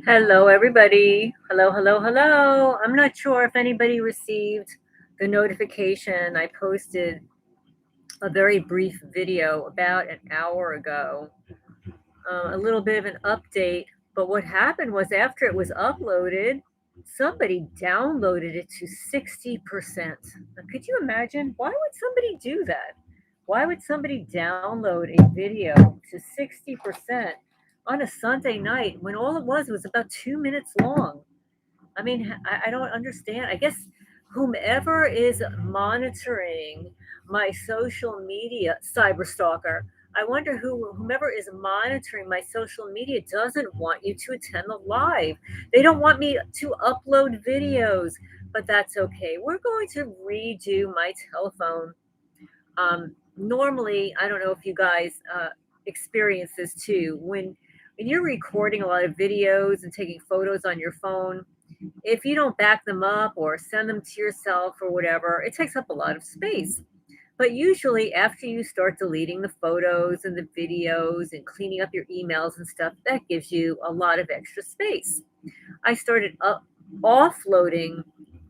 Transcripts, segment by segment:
Hello, everybody. Hello, hello, hello. I'm not sure if anybody received the notification. I posted a very brief video about an hour ago, a little bit of an update. But what happened was after it was uploaded, somebody downloaded it to 60%. Now, could you imagine? Why would somebody do that? Why would somebody download a video to 60% on a Sunday night when all it was about 2 minutes long? I mean, I don't understand. I guess whomever is monitoring my social media, cyber stalker, I wonder whomever is monitoring my social media doesn't want you to attend the live. They don't want me to upload videos, but that's okay. We're going to redo my telephone. Normally, I don't know if you guys experience this too. When you're recording a lot of videos and taking photos on your phone, if you don't back them up or send them to yourself or whatever, it takes up a lot of space. But usually, after you start deleting the photos and the videos and cleaning up your emails and stuff, that gives you a lot of extra space. I started offloading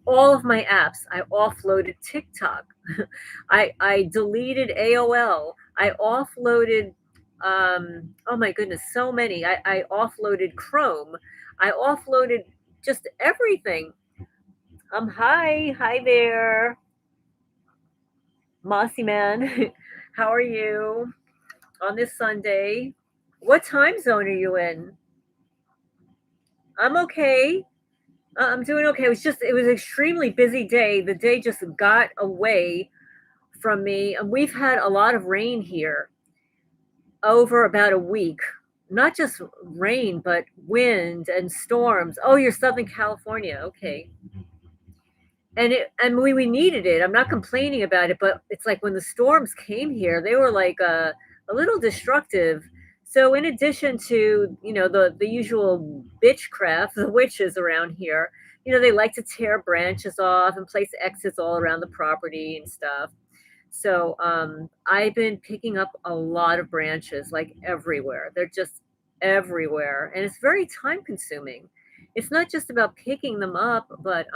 all of my apps. I offloaded TikTok. I deleted AOL. I offloaded, oh my goodness, so many. I offloaded Chrome. I offloaded just everything. Hi there, Mossy Man. How are you on this Sunday? What time zone are you in? I'm okay. I'm doing okay. It was an extremely busy day. The day just got away from me. And we've had a lot of rain here over about a week. Not just rain, but wind and storms. Oh, you're Southern California. Okay. And we needed it. I'm not complaining about it, but it's like when the storms came here, they were like a little destructive. So in addition to the usual bitchcraft, the witches around here, they like to tear branches off and place X's all around the property and stuff. So I've been picking up a lot of branches, like everywhere. They're just everywhere, and it's very time consuming. It's not just about picking them up, but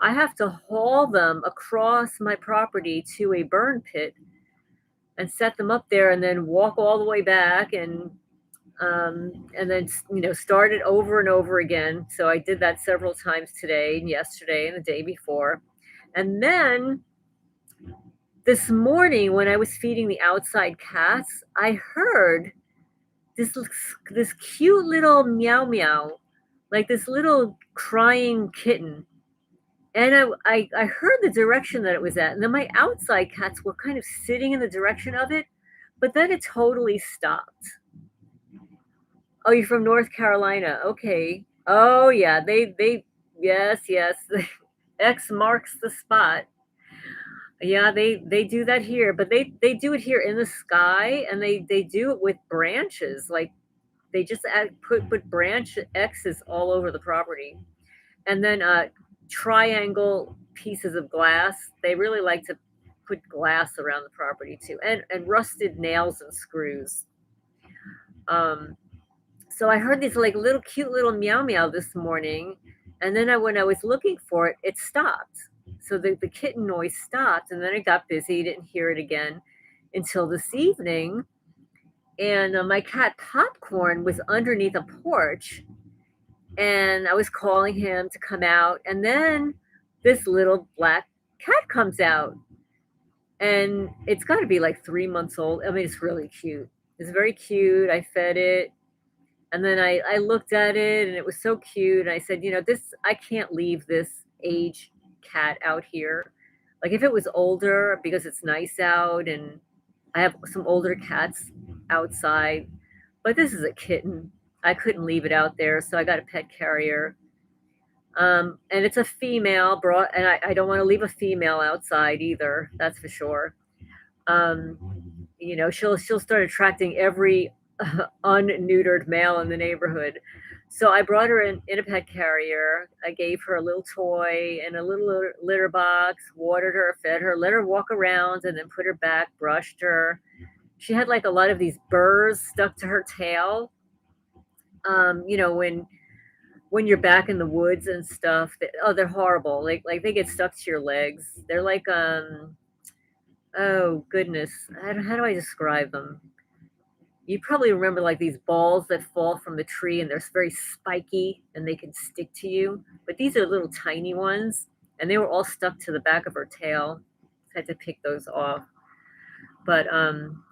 I have to haul them across my property to a burn pit and set them up there, and then walk all the way back and then start it over and over again. So I did that several times today and yesterday and the day before, and then this morning when I was feeding the outside cats, I heard this this cute little meow meow, like this little crying kitten. And I heard the direction that it was at, and then my outside cats were kind of sitting in the direction of it, but then it totally stopped. Oh, you're from North Carolina. Okay. Oh yeah, they yes, yes. X marks the spot. Yeah, they do that here, but they do it here in the sky, and they do it with branches. Like they just put branch X's all over the property, and then triangle pieces of glass. They really like to put glass around the property too, and rusted nails and screws. Um, so I heard these like little cute little meow meow this morning, and then when I was looking for it, it stopped. So the kitten noise stopped, and then it got busy. Didn't hear it again until this evening. And my cat Popcorn was underneath a porch, and I was calling him to come out, and then this little black cat comes out, and it's got to be like 3 months old. I mean, it's really cute. It's very cute. I fed it, and then I looked at it, and it was so cute. And I said, this I can't leave this age cat out here. Like if it was older, because it's nice out, and I have some older cats outside, but this is a kitten. I couldn't leave it out there, so I got a pet carrier. And it's a female brought, and I don't want to leave a female outside either. That's for sure. Um, she'll start attracting every unneutered male in the neighborhood. So I brought her in a pet carrier. I gave her a little toy and a little litter box, watered her, fed her, let her walk around, and then put her back, brushed her. She had like a lot of these burrs stuck to her tail. When when you're back in the woods and stuff. Oh, they're horrible. Like they get stuck to your legs. They're like oh goodness, how do I describe them? You probably remember like these balls that fall from the tree and they're very spiky and they can stick to you. But these are little tiny ones and they were all stuck to the back of her tail. Had to pick those off. But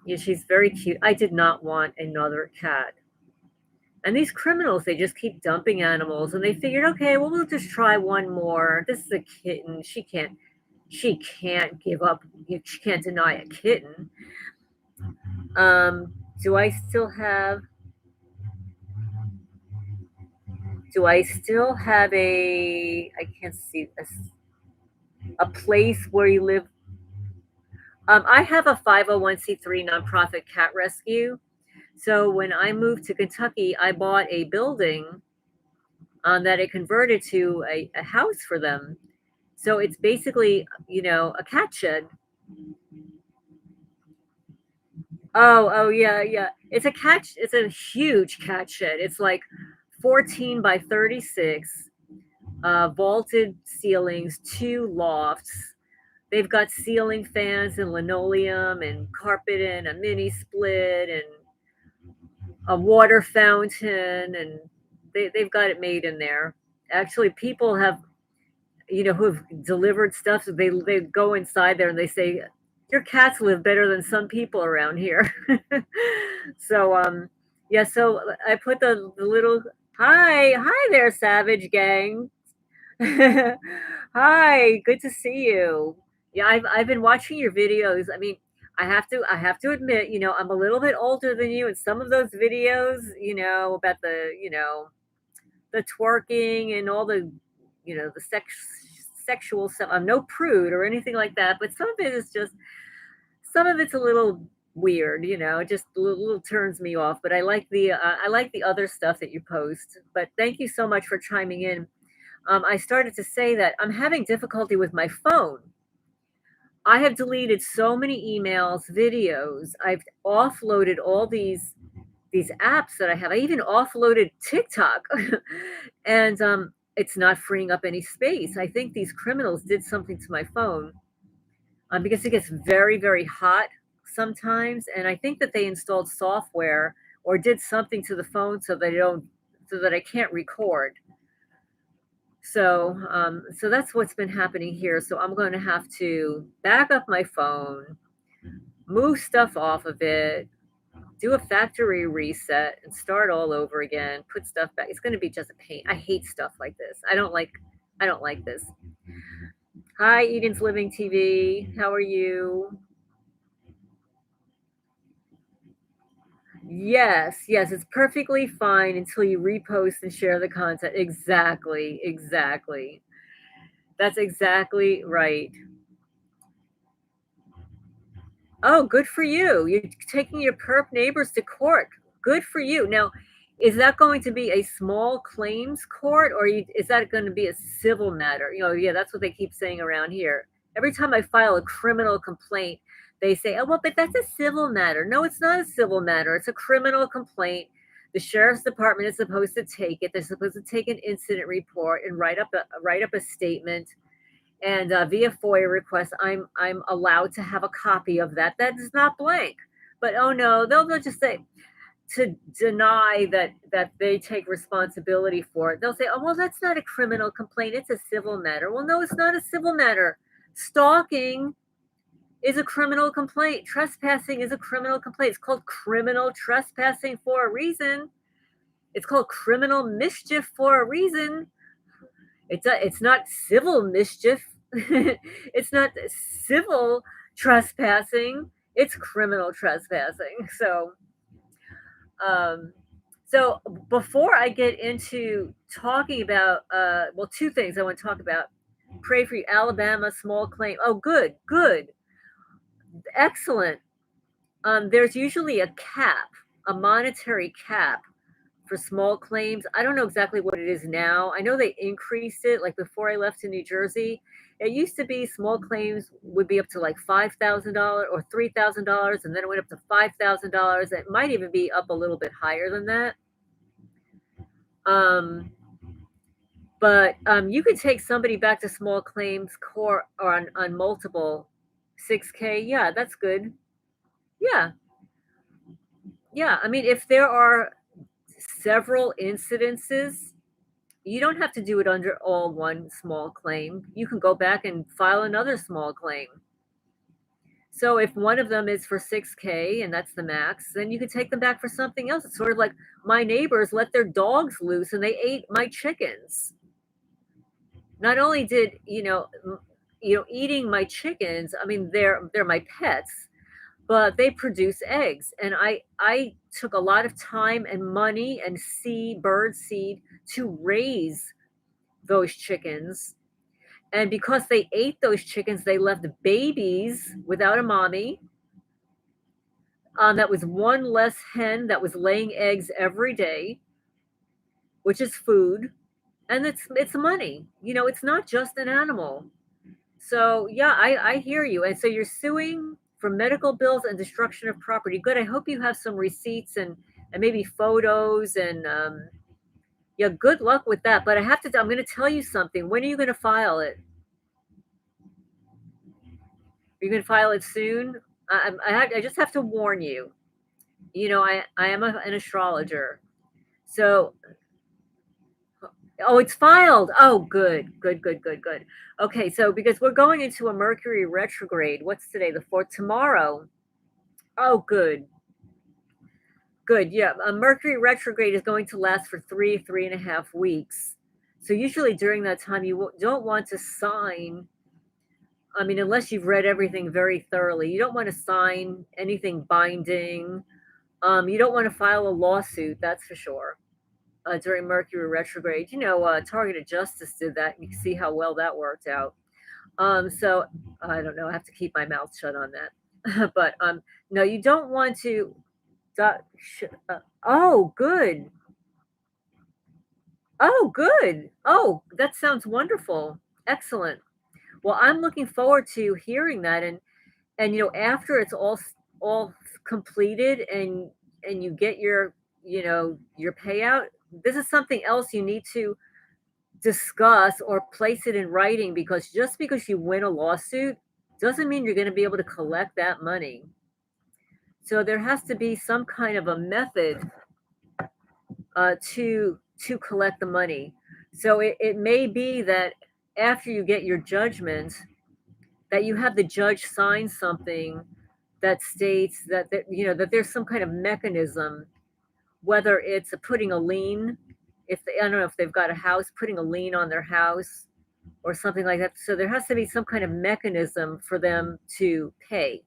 yeah, she's very cute. I did not want another cat. And these criminals, they just keep dumping animals and they figured, okay, well we'll just try one more. This is a kitten. She can't give up. She can't deny a kitten. Um, do I still have do I still have I can't see a place where you live? I have a 501c3 nonprofit cat rescue. So when I moved to Kentucky, I bought a building that I converted to a house for them. So it's basically, a cat shed. Oh, yeah, yeah. It's a huge cat shed. It's like 14 by 36, vaulted ceilings, two lofts. They've got ceiling fans and linoleum and carpet and a mini split and a water fountain, and they've got it made in there. Actually, people have, who have delivered stuff, so they go inside there and they say, your cats live better than some people around here. So yeah, so I put the little hi there, Savage Gang. Hi, good to see you. Yeah, I've been watching your videos. I mean, I have to admit, I'm a little bit older than you, and some of those videos, about the twerking and all the sexual stuff. I'm no prude or anything like that, but some of it's a little weird, it just little turns me off. But I like the other stuff that you post. But thank you so much for chiming in. I started to say that I'm having difficulty with my phone. I have deleted so many emails, videos. I've offloaded all these apps that I have. I even offloaded TikTok, and it's not freeing up any space. I think these criminals did something to my phone, because it gets very, very hot sometimes, and I think that they installed software or did something to the phone so that I can't record. So that's what's been happening here. So I'm going to have to back up my phone, move stuff off of it, do a factory reset, and start all over again. Put stuff back. It's going to be just a pain. I hate stuff like this. I don't like this. Hi, Eden's Living TV. How are you? Yes, yes, it's perfectly fine until you repost and share the content. Exactly, exactly. That's exactly right. Oh, good for you. You're taking your perp neighbors to court. Good for you. Now, is that going to be a small claims court, or is that going to be a civil matter? Yeah, that's what they keep saying around here. Every time I file a criminal complaint, they say, oh, well, but that's a civil matter. No, it's not a civil matter. It's a criminal complaint. The sheriff's department is supposed to take it. They're supposed to take an incident report and write up a statement, and via FOIA request, I'm allowed to have a copy of that. That is not blank. But oh no, they'll just say, to deny that they take responsibility for it. They'll say, oh well, that's not a criminal complaint. It's a civil matter. Well, no, it's not a civil matter. Stalking is a criminal complaint. Trespassing is a criminal complaint. It's called criminal trespassing for a reason. It's called criminal mischief for a reason. It's not civil mischief. It's not civil trespassing. It's criminal trespassing. Um, so before I get into talking about, well, two things I want to talk about. Pray for you, Alabama small claim. Oh, good, good, excellent. There's usually a cap, a monetary cap for small claims. I don't know exactly what it is now. I know they increased it. Like before I left to New Jersey, it used to be small claims would be up to like $5,000 or $3,000, and then it went up to $5,000. It might even be up a little bit higher than that. Um, But, you could take somebody back to small claims court or on multiple 6K, yeah, that's good. Yeah, yeah, I mean, if there are several incidences, you don't have to do it under all one small claim. You can go back and file another small claim. So if one of them is for 6K and that's the max, then you could take them back for something else. It's sort of like my neighbors let their dogs loose and they ate my chickens. Not only did, eating my chickens, I mean, they're my pets, but they produce eggs, and I took a lot of time and money and bird seed to raise those chickens, and because they ate those chickens, they left babies without a mommy. That was one less hen that was laying eggs every day, which is food, and it's money. It's not just an animal. So yeah, I hear you. And so you're suing for medical bills and destruction of property. Good. I hope you have some receipts and maybe photos and yeah, good luck with that. But I'm going to tell you something. When are you going to file it? Are you going to file it soon? I just have to warn you. I am an astrologer. So, oh, it's filed. Oh, good, good, good, good, good. Okay, so because we're going into a Mercury retrograde. What's today? The fourth. Tomorrow. Oh, good. Good, yeah. Mercury retrograde is going to last for 3.5 weeks. So usually during that time, you don't want to sign. I mean, unless you've read everything very thoroughly, you don't want to sign anything binding. You don't want to file a lawsuit, that's for sure. During Mercury retrograde, Targeted Justice did that. You can see how well that worked out. So I don't know. I have to keep my mouth shut on that. But no, you don't want to. Oh, good. Oh, good. Oh, that sounds wonderful. Excellent. Well, I'm looking forward to hearing that, and after it's all completed and you get your payout, this is something else you need to discuss or place it in writing, because just because you win a lawsuit doesn't mean you're going to be able to collect that money. So there has to be some kind of a method to collect the money. So it may be that after you get your judgment, that you have the judge sign something that states that there's some kind of mechanism, whether it's putting a lien, I don't know if they've got a house, putting a lien on their house or something like that. So there has to be some kind of mechanism for them to pay.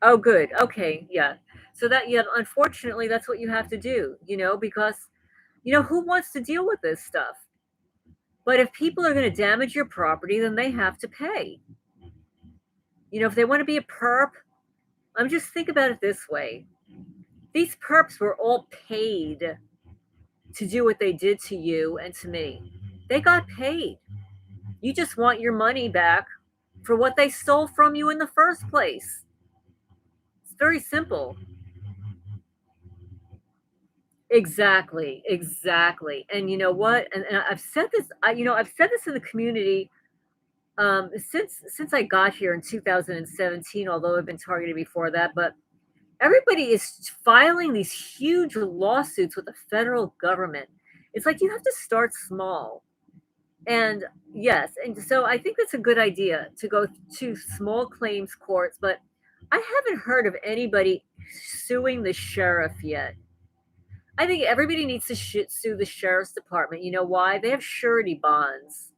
Oh, good. Okay, yeah. So yeah, unfortunately, that's what you have to do, because who wants to deal with this stuff? But if people are going to damage your property, then they have to pay. If they want to be a perp, just think about it this way. These perps were all paid to do what they did to you and to me. They got paid. You just want your money back for what they stole from you in the first place. It's very simple. Exactly, exactly. And you know what? And I've said this. I've said this in the community since I got here in 2017. Although I've been targeted before that, but everybody is filing these huge lawsuits with the federal government. It's like you have to start small. And yes, and so I think that's a good idea to go to small claims courts, but I haven't heard of anybody suing the sheriff yet. I think everybody needs to sue the sheriff's department. You know why? They have surety bonds.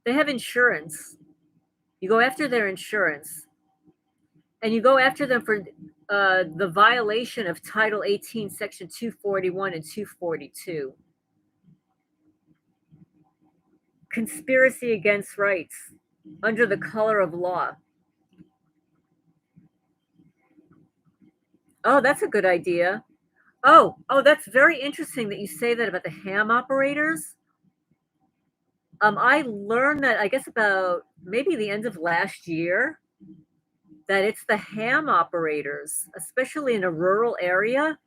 They have insurance. You go after their insurance, and you go after them for the violation of Title 18, Section 241 and 242. Conspiracy against rights under the color of law. Oh, that's a good idea. Oh, that's very interesting that you say that about the ham operators. I learned that, I guess, about maybe the end of last year, that it's the ham operators, especially in a rural area.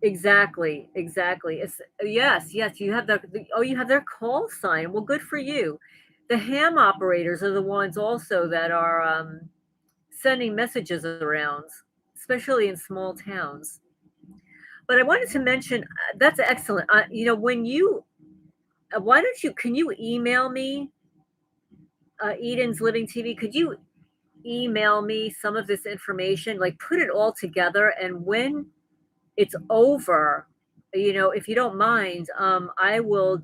Exactly, exactly. It's yes, yes, you have oh, you have their call sign. Well, good for you. The ham operators are the ones also that are, sending messages around, especially in small towns. But I wanted to mention, that's excellent. When you why don't you can you email me, Eden's Living TV? Could you email me some of this information, like, put it all together, and when it's over, if you don't mind, I will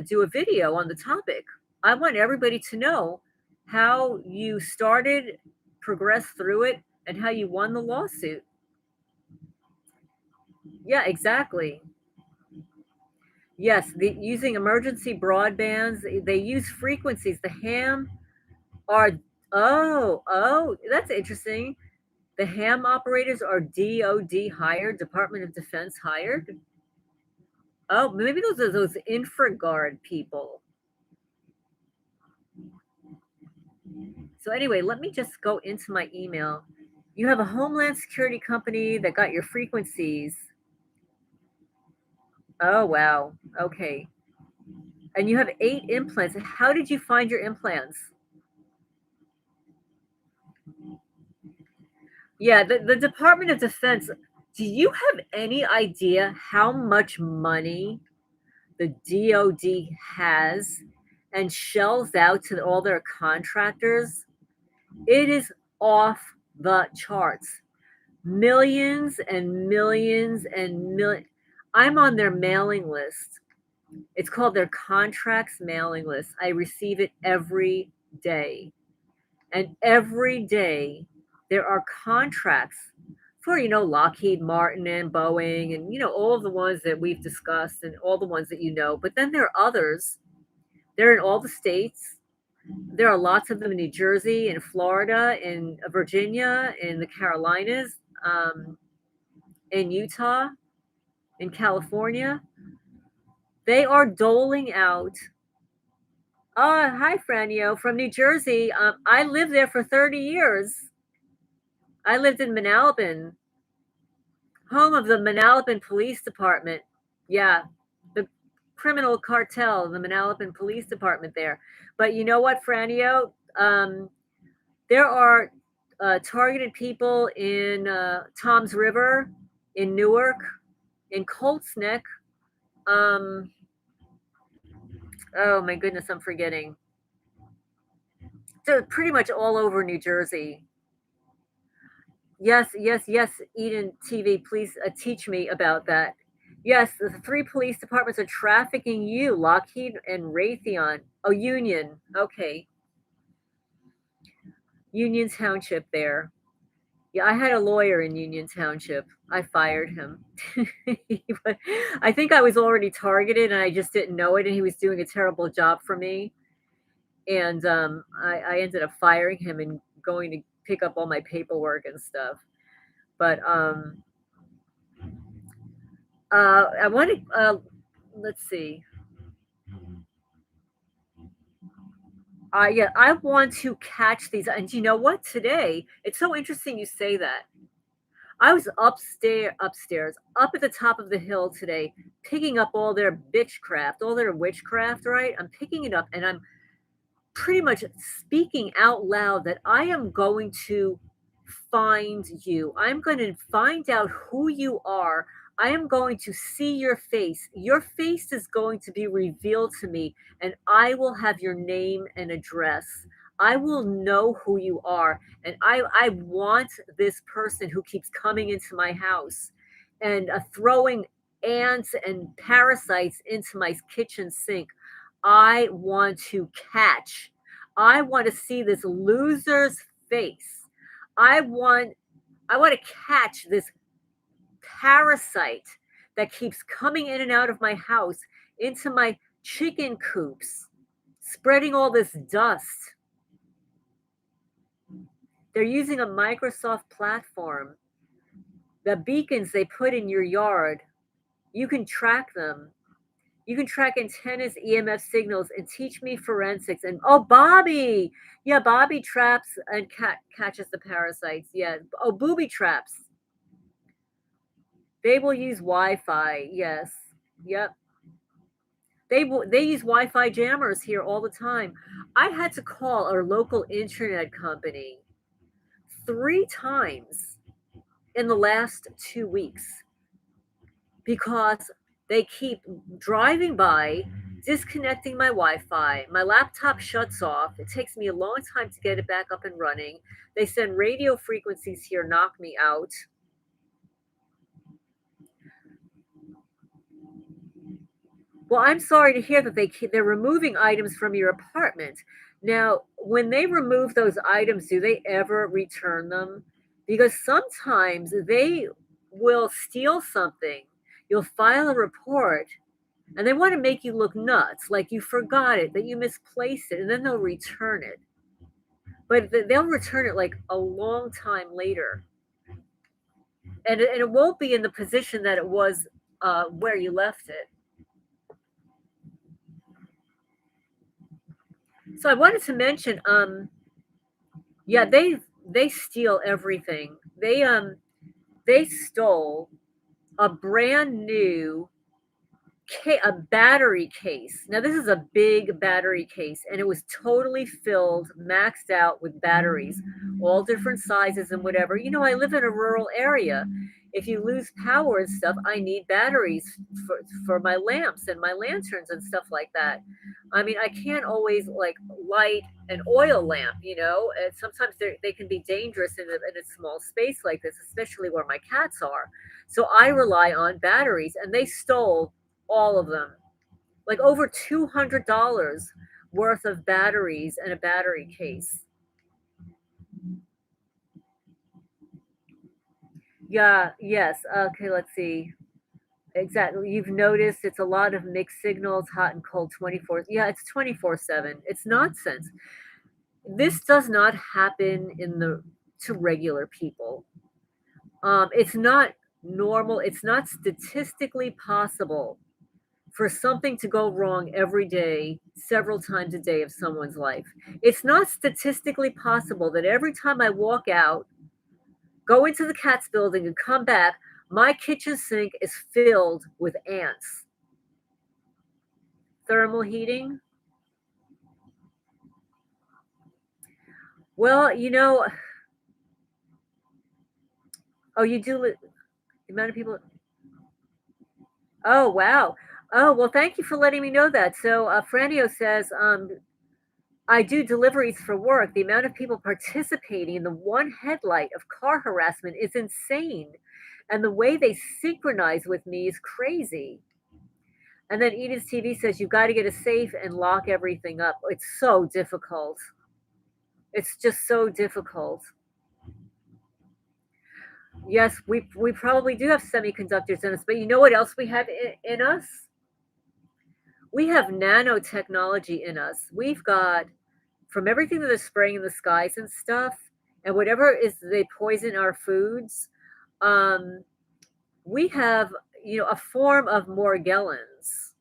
do a video on the topic. I want everybody to know how you started, progressed through it, and how you won the lawsuit. Yeah, exactly. Yes, using emergency broadbands, they use frequencies. The ham are, oh, that's interesting. The ham operators are DOD hired, Department of Defense hired. Oh, maybe those are those infraguard people. So anyway, let me just go into my email. You have a Homeland Security company that got your frequencies. Oh, wow. Okay. And you have 8 implants. How did you find your implants? Yeah, the Department of Defense. Do you have any idea how much money the DOD has and shells out to all their contractors? It is off the charts. Millions and millions and millions. I'm on their mailing list. It's called their contracts mailing list. I receive it every day. And every day there are contracts for, Lockheed Martin and Boeing and, all of the ones that we've discussed and all the ones that you know. But then there are others. They're in all the states. There are lots of them in New Jersey, in Florida, in Virginia, in the Carolinas, in Utah, in California. They are doling out. Hi, Franio from New Jersey. I lived there for 30 years. I lived in Manalapan, home of the Manalapan Police Department. Yeah, the criminal cartel, the Manalapan Police Department there. But you know what, Franio? There are targeted people in Tom's River, in Newark, in Colts Neck. Um, oh my goodness, I'm forgetting. So pretty much all over New Jersey. Yes, yes, yes. Eden TV, please teach me about that. Yes, the 3 police departments are trafficking you, Lockheed and Raytheon. Oh, Union. Okay. Union Township there. Yeah, I had a lawyer in Union Township. I fired him. I think I was already targeted and I just didn't know it, and he was doing a terrible job for me. And I ended up firing him and going to pick up all my paperwork and stuff. But I want to, let's see. Yeah, I want to catch these. And you know what? Today, it's so interesting you say that. I was upstairs, up at the top of the hill today, picking up all their bitchcraft, all their witchcraft, right? I'm picking it up and I'm pretty much speaking out loud that I am going to find you. I'm going to find out who you are. I am going to see your face. Your face is going to be revealed to me, and I will have your name and address. I will know who you are. And I want this person who keeps coming into my house and throwing ants and parasites into my kitchen sink. I want to catch. I want to see this loser's face. I want I want to catch this parasite that keeps coming in and out of my house into my chicken coops, spreading all this dust. They're using a Microsoft platform. The beacons they put in your yard, you can track them. You can track antennas, EMF signals, and teach me forensics. And oh, Bobby, yeah, Bobby traps and catches the parasites. Yeah, oh, booby traps. They will use Wi-Fi, yes. Yep. They use Wi-Fi jammers here all the time. I had to call our local internet company 3 times in the last 2 weeks because they keep driving by, disconnecting my Wi-Fi. My laptop shuts off. It takes me a long time to get it back up and running. They send radio frequencies here, knock me out. Well, I'm sorry to hear that they're removing items from your apartment. Now, when they remove those items, do they ever return them? Because sometimes they will steal something. You'll file a report and they want to make you look nuts, like you forgot it, that you misplaced it, and then they'll return it. But they'll return it like a long time later. And it won't be in the position that it was where you left it. So I wanted to mention, yeah, they steal everything. They stole a brand new a battery case. Now this is a big battery case, and it was totally filled, maxed out with batteries, all different sizes and whatever. You know, I live in a rural area. If you lose power and stuff, I need batteries for my lamps and my lanterns and stuff like that. I mean, I can't always like light an oil lamp, you know, and sometimes they can be dangerous in a small space like this, especially where my cats are. So I rely on batteries, and they stole all of them. Like over $200 worth of batteries and a battery case. Yeah, yes. Okay, let's see. Exactly. You've noticed it's a lot of mixed signals, hot and cold 24. Yeah, it's 24/7. It's nonsense. This does not happen in the to regular people. It's not normal. It's not statistically possible for something to go wrong every day, several times a day of someone's life. It's not statistically possible that every time I walk out, go into the cat's building, and come back, my kitchen sink is filled with ants. Thermal heating? Well, you know, oh, you do the amount of people. Oh, wow. Oh, well, thank you for letting me know that. So, Franio says, I do deliveries for work. The amount of people participating in the one headlight of car harassment is insane. And the way they synchronize with me is crazy. And then Edith's TV says you've got to get a safe and lock everything up. It's so difficult. It's just so difficult. Yes, we probably do have semiconductors in us, but you know what else we have in us? We have nanotechnology in us. We've got from everything that is spraying in the skies and stuff, and whatever is they poison our foods. Um, we have a form of morgellons.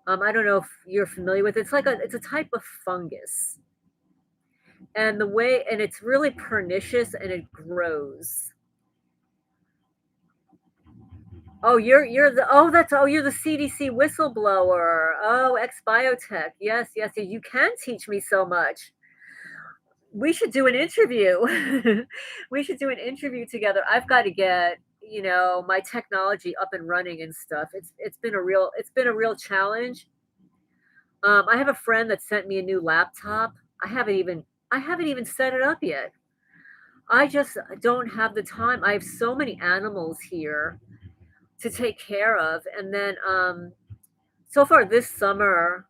I don't know if you're familiar with it. It's a type of fungus, and it's really pernicious and it grows. Oh, you're the CDC whistleblower. Oh, ex biotech. Yes, yes, you can teach me so much. We should do an interview. We should do an interview together. I've got to get, my technology up and running and stuff. It's been a real challenge. I have a friend that sent me a new laptop. I haven't even set it up yet. I just don't have the time. I have so many animals here to take care of. And then so far this summer,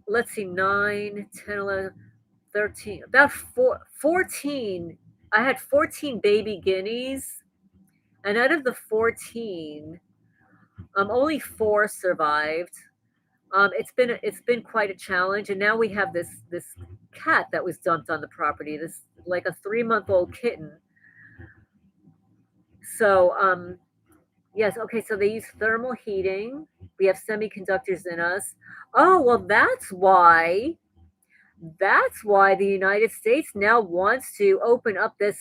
let's see, 9, 10, 11, 13, about 14. I had 14 baby guineas, and out of the 14, only 4 survived. It's been quite a challenge, and now we have this cat that was dumped on the property. This like a 3-month-old kitten. So yes, okay, so they use thermal heating. We have semiconductors in us. Oh, well, that's why That's why the United States now wants to open up this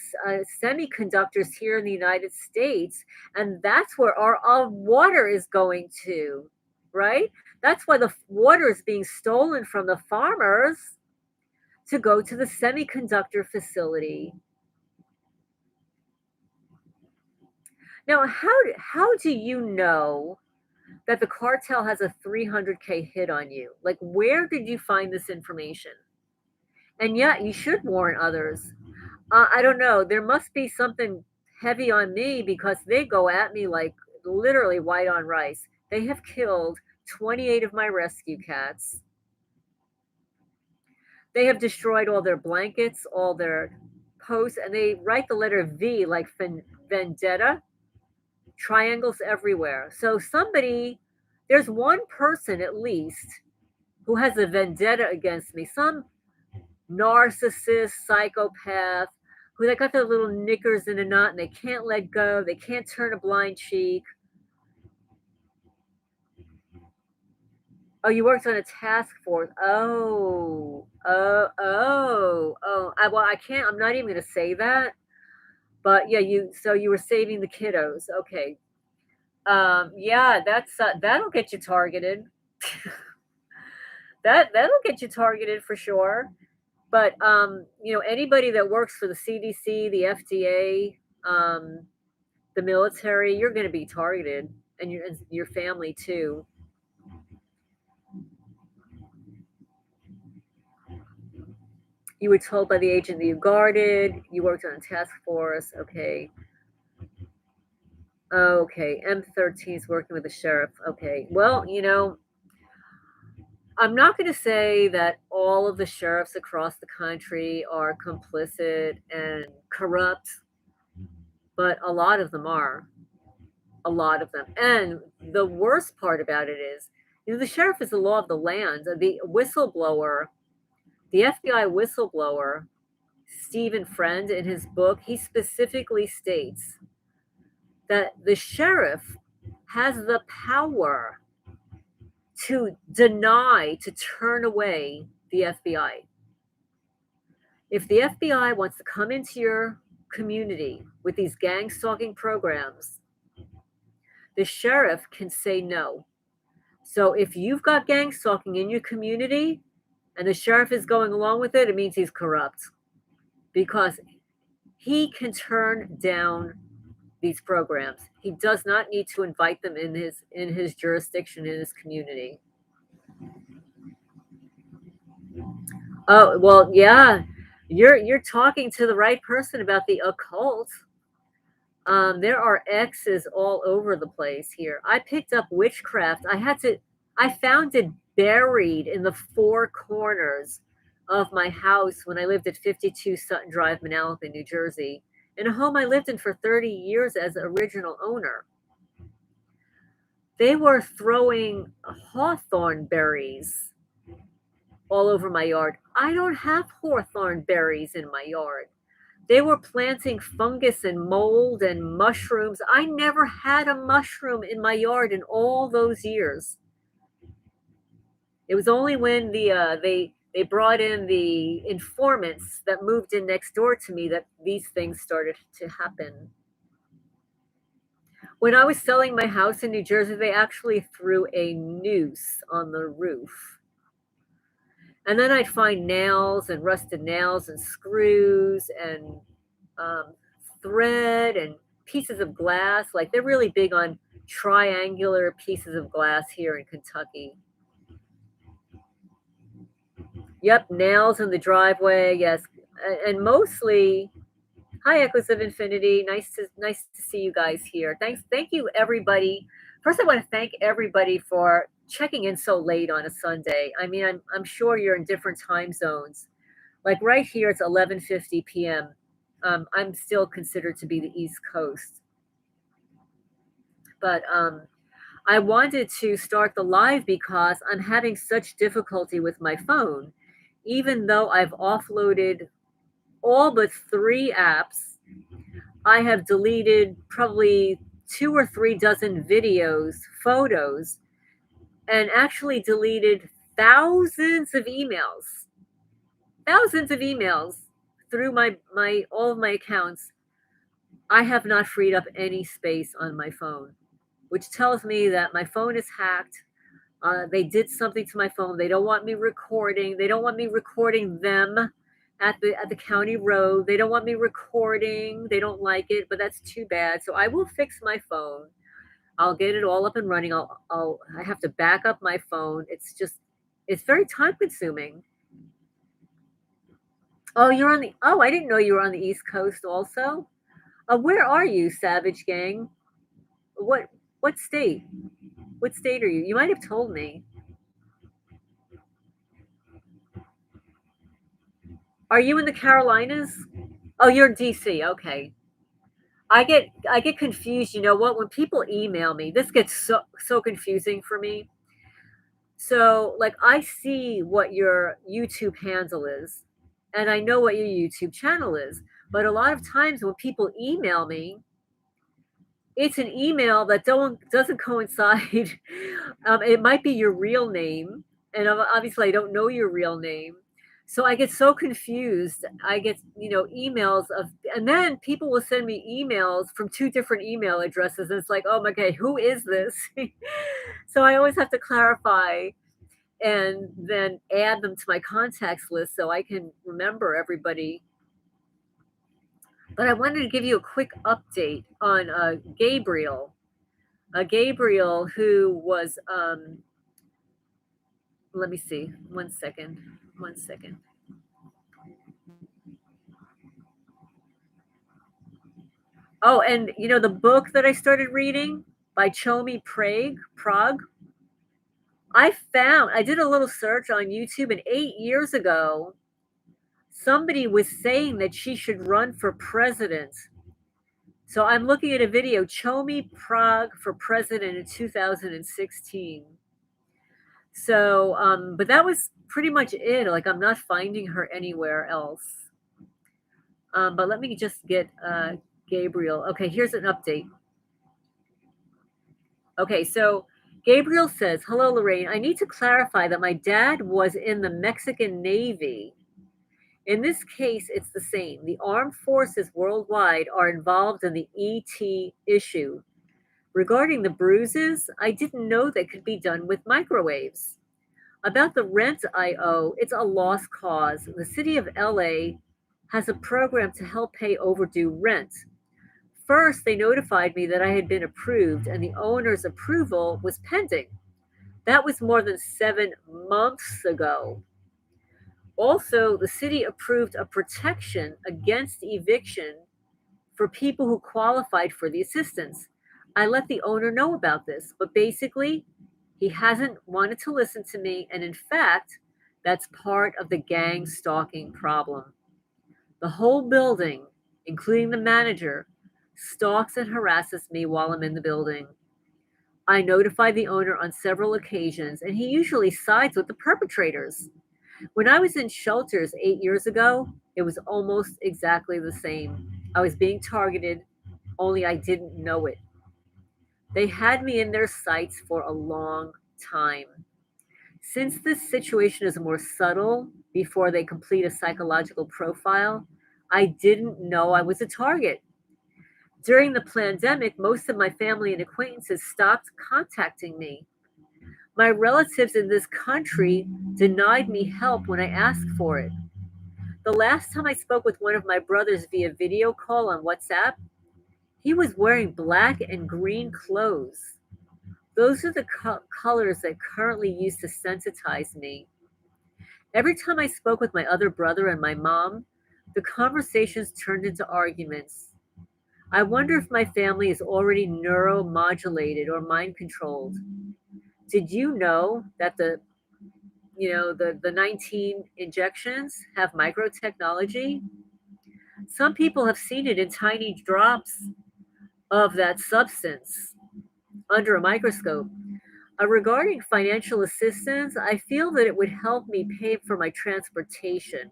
semiconductors here in the United States, and that's where our water is going to, right? That's why the water is being stolen from the farmers to go to the semiconductor facility. Now, how do you know that the cartel has a 300K hit on you? Like, where did you find this information? And yet, you should warn others. I don't know. There must be something heavy on me because they go at me like literally white on rice. They have killed 28 of my rescue cats. They have destroyed all their blankets, all their posts, and they write the letter V like vendetta, triangles everywhere. So there's one person at least who has a vendetta against me. Some narcissist, psychopath, who they got their little knickers in a knot and they can't let go. They can't turn a blind cheek. Oh, you worked on a task force. Well, I can't. I'm not even going to say that. But yeah, so you were saving the kiddos. Okay. Yeah, that'll get you targeted. That'll get you targeted for sure. But anybody that works for the CDC, the FDA, the military, you're going to be targeted, and your family too. You were told by the agent that you guarded. You worked on a task force. Okay. Okay. M13 is working with the sheriff. Okay. Well, I'm not going to say that all of the sheriffs across the country are complicit and corrupt, but a lot of them are. A lot of them. And the worst part about it is, the sheriff is the law of the land. The whistleblower, the FBI whistleblower, Stephen Friend, in his book, he specifically states that the sheriff has the power to deny, to turn away the FBI. If the FBI wants to come into your community with these gang stalking programs, the sheriff can say no. So if you've got gang stalking in your community and the sheriff is going along with it, it means he's corrupt, because he can turn down these programs. He does not need to invite them in his jurisdiction, in his community. Oh, well, yeah. You're talking to the right person about the occult. There are X's all over the place here. I picked up witchcraft. I found it buried in the four corners of my house when I lived at 52 Sutton Drive, Manalapan, New Jersey, in a home I lived in for 30 years as original owner. They were throwing hawthorn berries all over my yard. I don't have hawthorn berries in my yard. They were planting fungus and mold and mushrooms. I never had a mushroom in my yard in all those years. It was only when they brought in the informants that moved in next door to me that these things started to happen. When I was selling my house in New Jersey, they actually threw a noose on the roof. And then I'd find nails and rusted nails and screws and thread and pieces of glass. Like, they're really big on triangular pieces of glass here in Kentucky. Yep, nails in the driveway. Yes, and mostly. Hi, Echoes of Infinity. Nice to see you guys here. Thank you, everybody. First, I want to thank everybody for checking in so late on a Sunday. I mean, I'm sure you're in different time zones. Like right here, it's 11:50 p.m. I'm still considered to be the East Coast, but I wanted to start the live because I'm having such difficulty with my phone, even though I've offloaded all but 3 apps. I have deleted probably 2 or 3 dozen videos, photos, and actually deleted thousands of emails. thousands of emails through my all of my accounts. I have not freed up any space on my phone, which tells me that my phone is hacked. They did something to my phone. They don't want me recording. They don't want me recording them at the county road. They don't want me recording. They don't like it, but that's too bad. So I will fix my phone. I'll get it all up and running. I have to back up my phone. It's very time consuming. Oh, I didn't know you were on the East Coast also. Where are you, Savage Gang? What what state? What state are you? You might have told me. Are you in the Carolinas? Oh, you're in DC. Okay. I get confused. You know what? When people email me, this gets so confusing for me. So, like, I see what your YouTube handle is, and I know what your YouTube channel is. But a lot of times when people email me, it's an email that doesn't coincide. It might be your real name, and obviously I don't know your real name. So I get so confused. I get, emails of, and then people will send me emails from two different email addresses. And it's like, oh my God, who is this? So I always have to clarify and then add them to my contacts list so I can remember everybody. But I wanted to give you a quick update on Gabriel. Gabriel, who was, let me see, one second, one second. Oh, and the book that I started reading by Chomi Prag. I did a little search on YouTube, and 8 years ago, somebody was saying that she should run for president. So I'm looking at a video, Chomi Prag for president in 2016. So, but that was pretty much it. Like, I'm not finding her anywhere else. But let me just get Gabriel. Okay, here's an update. Okay, so Gabriel says, hello, Lorraine. I need to clarify that my dad was in the Mexican Navy. In this case, it's the same. The armed forces worldwide are involved in the ET issue. Regarding the bruises, I didn't know they could be done with microwaves. About the rent I owe, it's a lost cause. The city of LA has a program to help pay overdue rent. First, they notified me that I had been approved and the owner's approval was pending. That was more than 7 months ago. Also, the city approved a protection against eviction for people who qualified for the assistance. I let the owner know about this, but basically, he hasn't wanted to listen to me, and in fact, that's part of the gang stalking problem. The whole building, including the manager, stalks and harasses me while I'm in the building. I notify the owner on several occasions, and he usually sides with the perpetrators. When I was in shelters 8 years ago, it was almost exactly the same. I was being targeted, only I didn't know it. They had me in their sights for a long time. Since this situation is more subtle before they complete a psychological profile, I didn't know I was a target. During the pandemic, most of my family and acquaintances stopped contacting me. My relatives in this country denied me help when I asked for it. The last time I spoke with one of my brothers via video call on WhatsApp, he was wearing black and green clothes. Those are the colors that currently used to sensitize me. Every time I spoke with my other brother and my mom, the conversations turned into arguments. I wonder if my family is already neuromodulated or mind controlled. Did you know that the 19 injections have microtechnology? Some people have seen it in tiny drops of that substance under a microscope. Regarding financial assistance, I feel that it would help me pay for my transportation.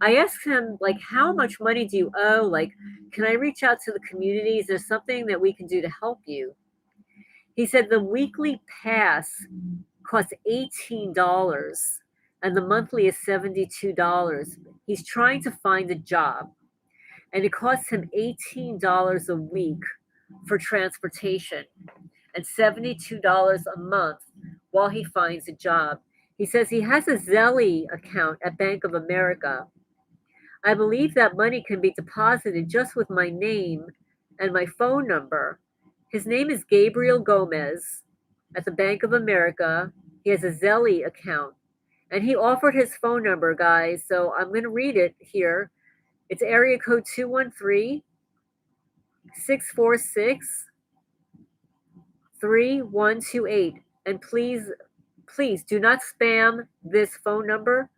I asked him, like, how much money do you owe? Like, can I reach out to the community? Is there something that we can do to help you? He said the weekly pass costs $18. and the monthly is $72. He's trying to find a job, and it costs him $18 a week for transportation and $72 a month while he finds a job. He says he has a Zelly account at Bank of America. I believe that money can be deposited just with my name and my phone number. His name is Gabriel Gomez at the Bank of America. He has a Zelly account. And he offered his phone number, guys. So I'm going to read it here. It's area code 213-646-3128. And please do not spam this phone number.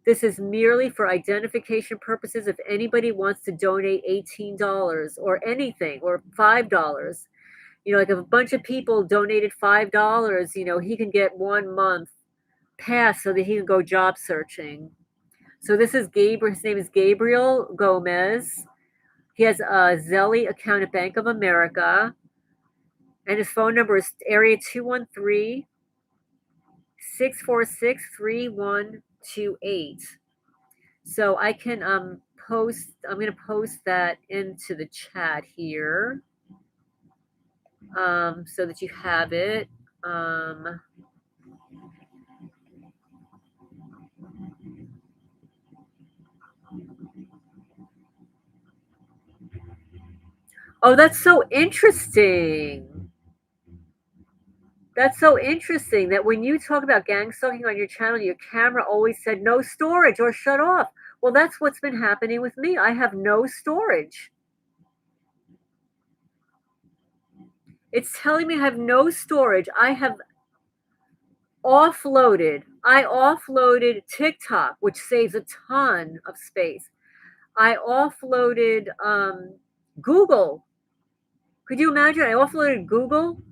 This is merely for identification purposes. If anybody wants to donate $18 or anything or $5, like if a bunch of people donated $5, he can get 1 month pass so that he can go job searching. So this is Gabriel. His name is Gabriel Gomez. He has a Zelly account at Bank of America. And his phone number is area 213-646-3128. So I can I'm going to post that into the chat here, so that you have it. Oh, that's so interesting. That's so interesting that when you talk about gang stalking on your channel, your camera always said no storage or shut off. Well, that's what's been happening with me. I have no storage. It's telling me I have no storage. I offloaded TikTok, which saves a ton of space. I offloaded Google. Could you imagine? I offloaded Google.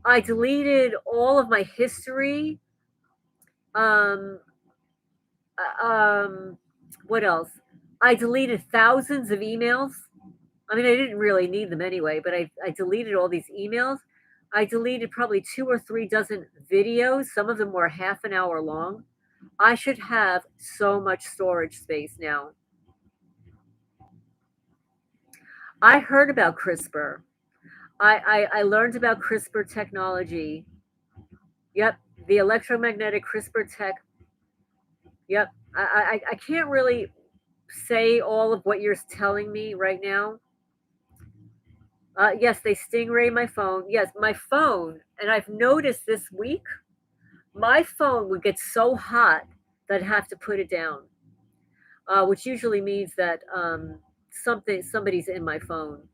I deleted all of my history. Um, what else? I deleted thousands of emails. I mean, I didn't really need them anyway, but I deleted all these emails. I deleted probably 2 or 3 dozen videos. Some of them were half an hour long. I should have so much storage space now. I heard about CRISPR. I learned about CRISPR technology. Yep, the electromagnetic CRISPR tech. Yep, I can't really say all of what you're telling me right now. Yes, they stingray my phone. Yes, my phone, and I've noticed this week, my phone would get so hot that I'd have to put it down, which usually means that somebody's in my phone.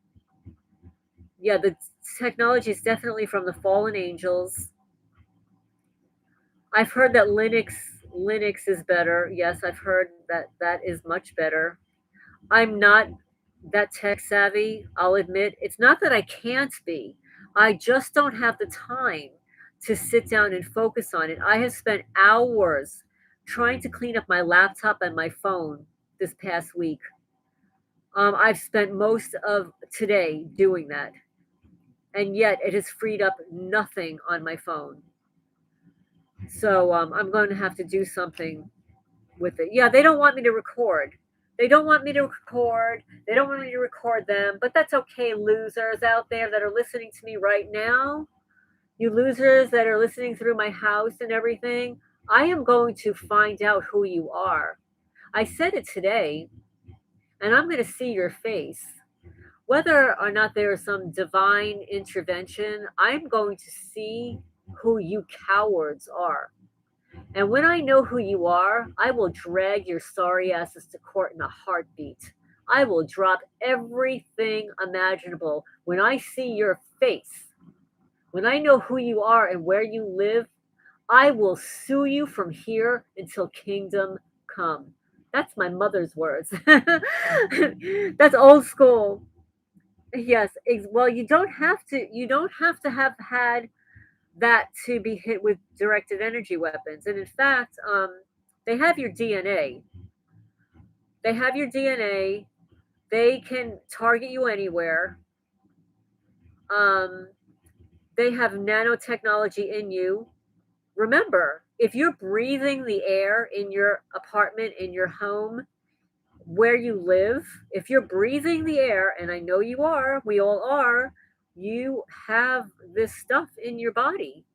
Yeah, the technology is definitely from the fallen angels. I've heard that Linux is better. Yes, I've heard that that is much better. I'm not that tech savvy, I'll admit. It's not that I can't be. I just don't have the time to sit down and focus on it. I have spent hours trying to clean up my laptop and my phone this past week. I've spent most of today doing that, and yet it has freed up nothing on my phone. So I'm going to have to do something with it. Yeah, they don't want me to record. They don't want me to record. They don't want me to record them, but that's okay, losers out there that are listening to me right now. You losers that are listening through my house and everything, I am going to find out who you are. I said it today, and I'm going to see your face. Whether or not there is some divine intervention, I'm going to see who you cowards are. And when I know who you are, I will drag your sorry asses to court in a heartbeat. I will drop everything imaginable when I see your face. When I know who you are and where you live, I will sue you from here until kingdom come. That's my mother's words. That's old school. Yes, well, you don't have to have had that to be hit with directed energy weapons. And in fact, they have your DNA. They have your DNA. They can target you anywhere. They have nanotechnology in you. Remember, if you're breathing the air in your apartment, in your home, where you live, if you're breathing the air, and I know you are, we all are, you have this stuff in your body.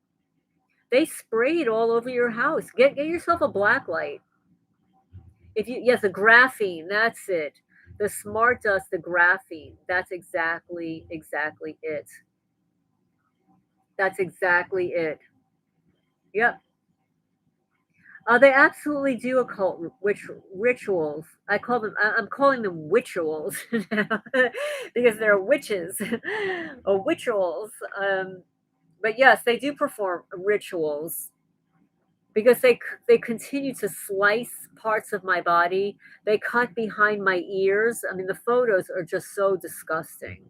They spray it all over your house. Get yourself a black light. If you yes, the graphene, that's it. The smart dust, the graphene. That's exactly it. That's exactly it. Yep. They absolutely do occult rituals. I'm calling them witchuals now because they're witches, or witchuals. But yes, they do perform rituals because they continue to slice parts of my body. They cut behind my ears. I mean, the photos are just so disgusting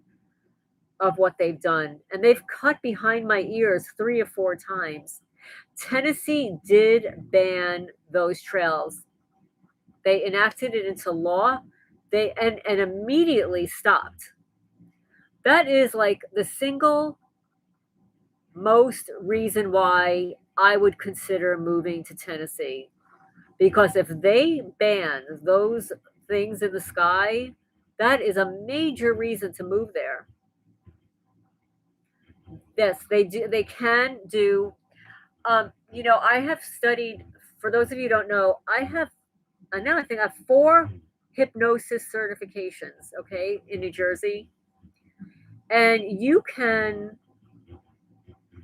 of what they've done, and they've cut behind my ears 3 or 4 times. Tennessee did ban those trails. They enacted it into law. They and immediately stopped. That is like the single most reason why I would consider moving to Tennessee. Because if they ban those things in the sky, that is a major reason to move there. Yes, they do. They can do. I have studied. For those of you who don't know, I have now I think I have 4 hypnosis certifications. Okay, in New Jersey, and you can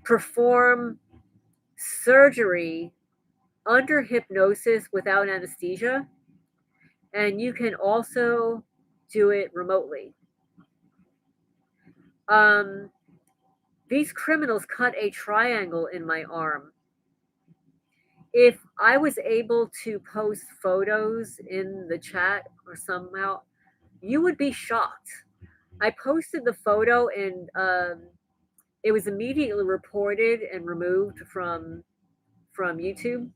perform surgery under hypnosis without anesthesia, and you can also do it remotely. Um, these criminals cut a triangle in my arm. If I was able to post photos in the chat or somehow, you would be shocked. I posted the photo and it was immediately reported and removed from YouTube.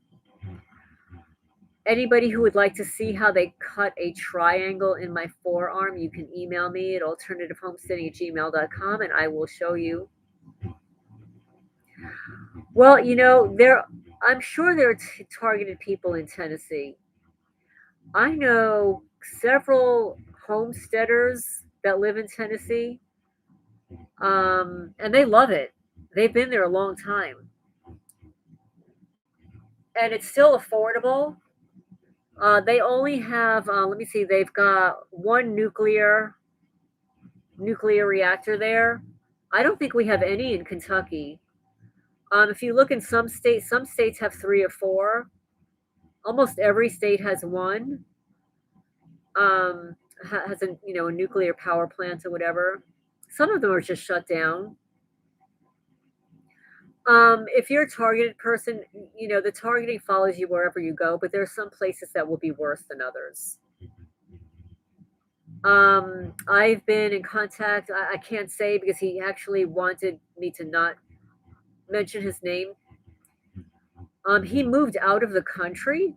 Anybody who would like to see how they cut a triangle in my forearm, you can email me at alternativehomesteading@gmail.com and I will show you. Well, I'm sure there are targeted people in Tennessee. I know several homesteaders that live in Tennessee, and they love it. They've been there a long time, and it's still affordable. They only have, let me see, they've got one nuclear reactor there. I don't think we have any in Kentucky. If you look in some states have 3 or 4. Almost every state has one. Has a nuclear power plant or whatever. Some of them are just shut down. If you're a targeted person, the targeting follows you wherever you go, but there are some places that will be worse than others. I've been in contact. I can't say because he actually wanted me to not mention his name. He moved out of the country.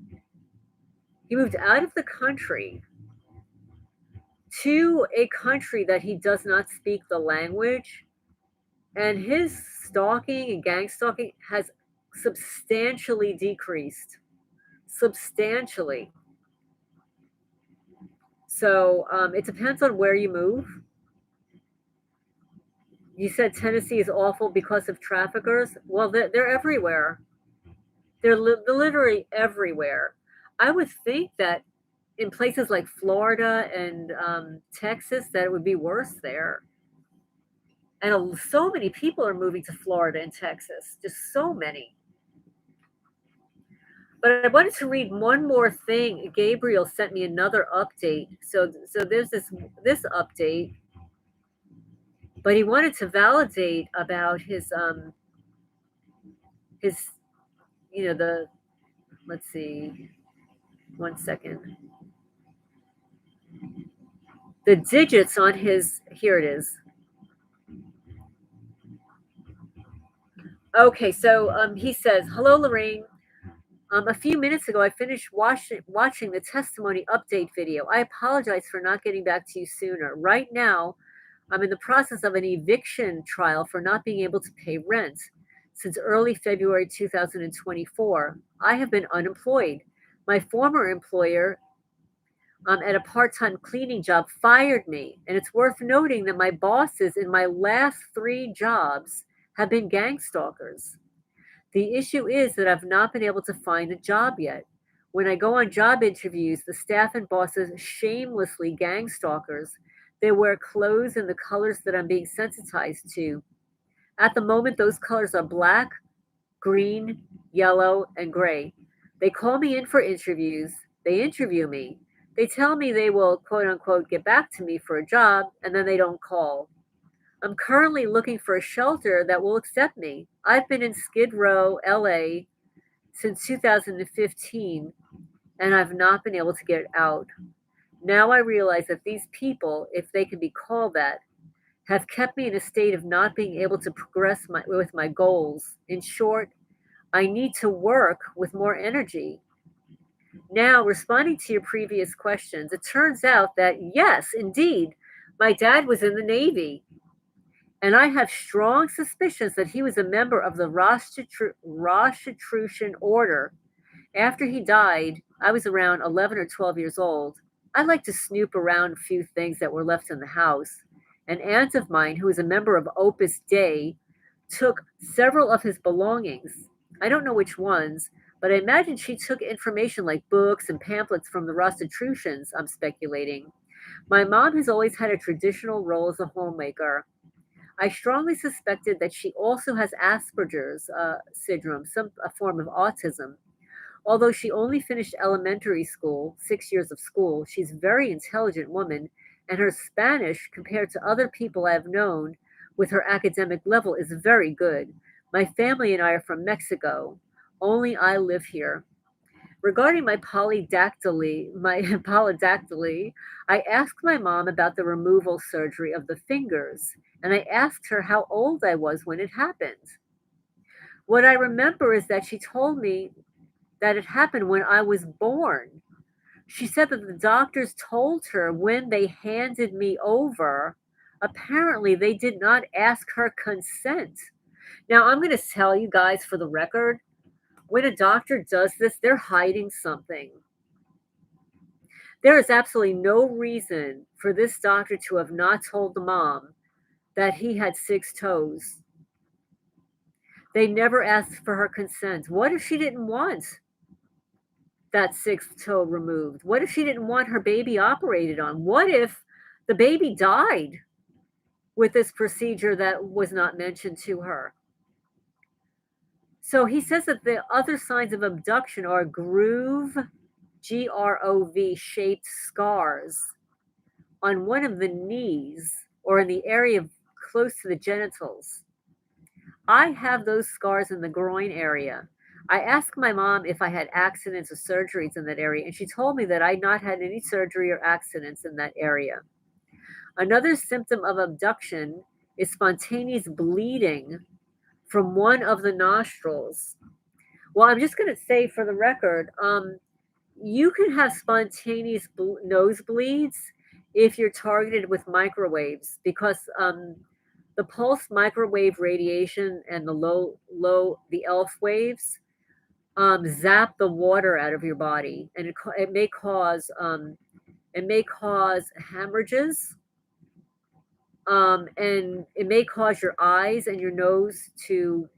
He moved out of the country to a country that he does not speak the language, and his stalking and gang stalking has substantially decreased. Substantially. So it depends on where you move. You said Tennessee is awful because of traffickers. Well, they're everywhere. They're literally everywhere. I would think that in places like Florida and Texas, that it would be worse there. And so many people are moving to Florida and Texas, just so many. But I wanted to read one more thing. Gabriel sent me another update. So there's this update, but he wanted to validate about his the, let's see, 1 second. The digits on his, here it is. Okay, so he says, "Hello, Lorraine. A few minutes ago, I finished watching the testimony update video. I apologize for not getting back to you sooner. Right now, I'm in the process of an eviction trial for not being able to pay rent. Since early February 2024, I have been unemployed. My former employer at a part time cleaning job fired me, and it's worth noting that my bosses in my last three jobs have been gang stalkers. The issue is that I've not been able to find a job yet. When I go on job interviews, the staff and bosses shamelessly gang stalkers. They wear clothes in the colors that I'm being sensitized to. At the moment, those colors are black, green, yellow, and gray. They call me in for interviews. They interview me. They tell me they will, quote unquote, get back to me for a job, and then they don't call. I'm currently looking for a shelter that will accept me. I've been in Skid Row, LA since 2015, and I've not been able to get out. Now I realize that these people, if they can be called that, have kept me in a state of not being able to progress with my goals. In short, I need to work with more energy. Now, responding to your previous questions, it turns out that yes, indeed, my dad was in the Navy, and I have strong suspicions that he was a member of the Rosicrucian Order. After he died, I was around 11 or 12 years old. I like to snoop around a few things that were left in the house. An aunt of mine, who is a member of Opus Dei, took several of his belongings. I don't know which ones, but I imagine she took information like books and pamphlets from the Rosicrucians, I'm speculating. My mom has always had a traditional role as a homemaker. I strongly suspected that she also has Asperger's syndrome, a form of autism. Although she only finished elementary school, 6 years of school, she's a very intelligent woman, and her Spanish, compared to other people I have known with her academic level, is very good. My family and I are from Mexico. Only I live here. Regarding my polydactyly, I asked my mom about the removal surgery of the fingers, and I asked her how old I was when it happened. What I remember is that she told me that it happened when I was born. She said that the doctors told her when they handed me over, apparently they did not ask her consent. Now, I'm going to tell you guys for the record, when a doctor does this, they're hiding something. There is absolutely no reason for this doctor to have not told the mom that he had six toes. They never asked for her consent. What if she didn't want that sixth toe removed? What if she didn't want her baby operated on? What if the baby died with this procedure that was not mentioned to her? So he says that the other signs of abduction are GROV shaped scars on one of the knees or in the area close to the genitals. I have those scars in the groin area. I asked my mom if I had accidents or surgeries in that area, and she told me that I'd not had any surgery or accidents in that area. Another symptom of abduction is spontaneous bleeding from one of the nostrils. Well, I'm just going to say for the record, you can have spontaneous nosebleeds if you're targeted with microwaves because the pulse microwave radiation and the ELF waves zap the water out of your body, and it may cause hemorrhages, and it may cause your eyes and your nose to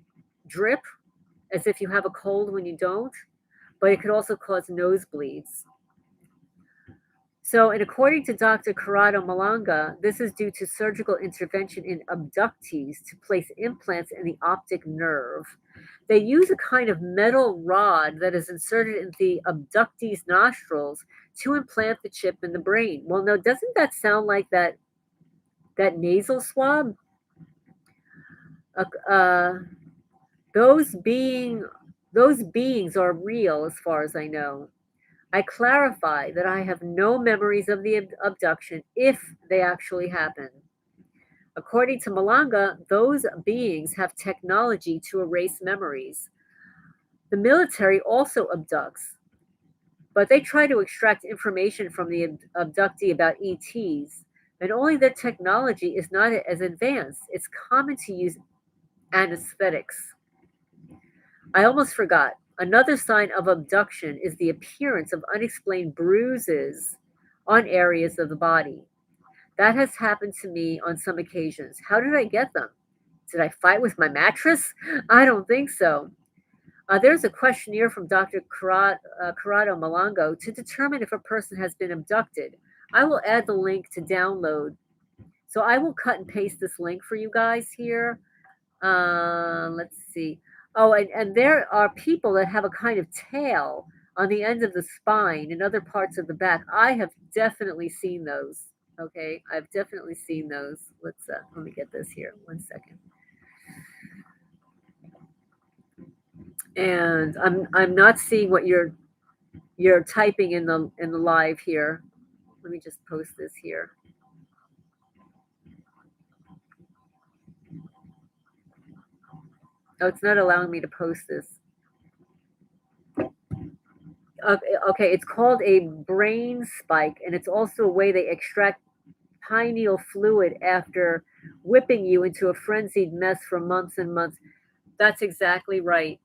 drip as if you have a cold when you don't, but it could also cause nosebleeds. So, and according to Dr. Corrado Malanga, this is due to surgical intervention in abductees to place implants in the optic nerve. They use a kind of metal rod that is inserted in the abductee's nostrils to implant the chip in the brain. Well, now, doesn't that sound like that nasal swab? Uh, uh, those beings are real, as far as I know. I clarify that I have no memories of the abduction if they actually happen. According to Malanga, those beings have technology to erase memories. The military also abducts, but they try to extract information from the abductee about ETs, and only their technology is not as advanced. It's common to use anesthetics. I almost forgot. Another sign of abduction is the appearance of unexplained bruises on areas of the body. That has happened to me on some occasions. How did I get them? Did I fight with my mattress? I don't think so. There's a questionnaire from Dr. Corrado Malongo to determine if a person has been abducted. I will add the link to download. So I will cut and paste this link for you guys here. Let's see. Oh, and there are people that have a kind of tail on the end of the spine and other parts of the back. I have definitely seen those. Okay, I've definitely seen those. Let me get this here. 1 second. And I'm not seeing what you're typing in the live here. Let me just post this here. Oh, it's not allowing me to post this. Okay, it's called a brain spike, and it's also a way they extract pineal fluid after whipping you into a frenzied mess for months and months. That's exactly right.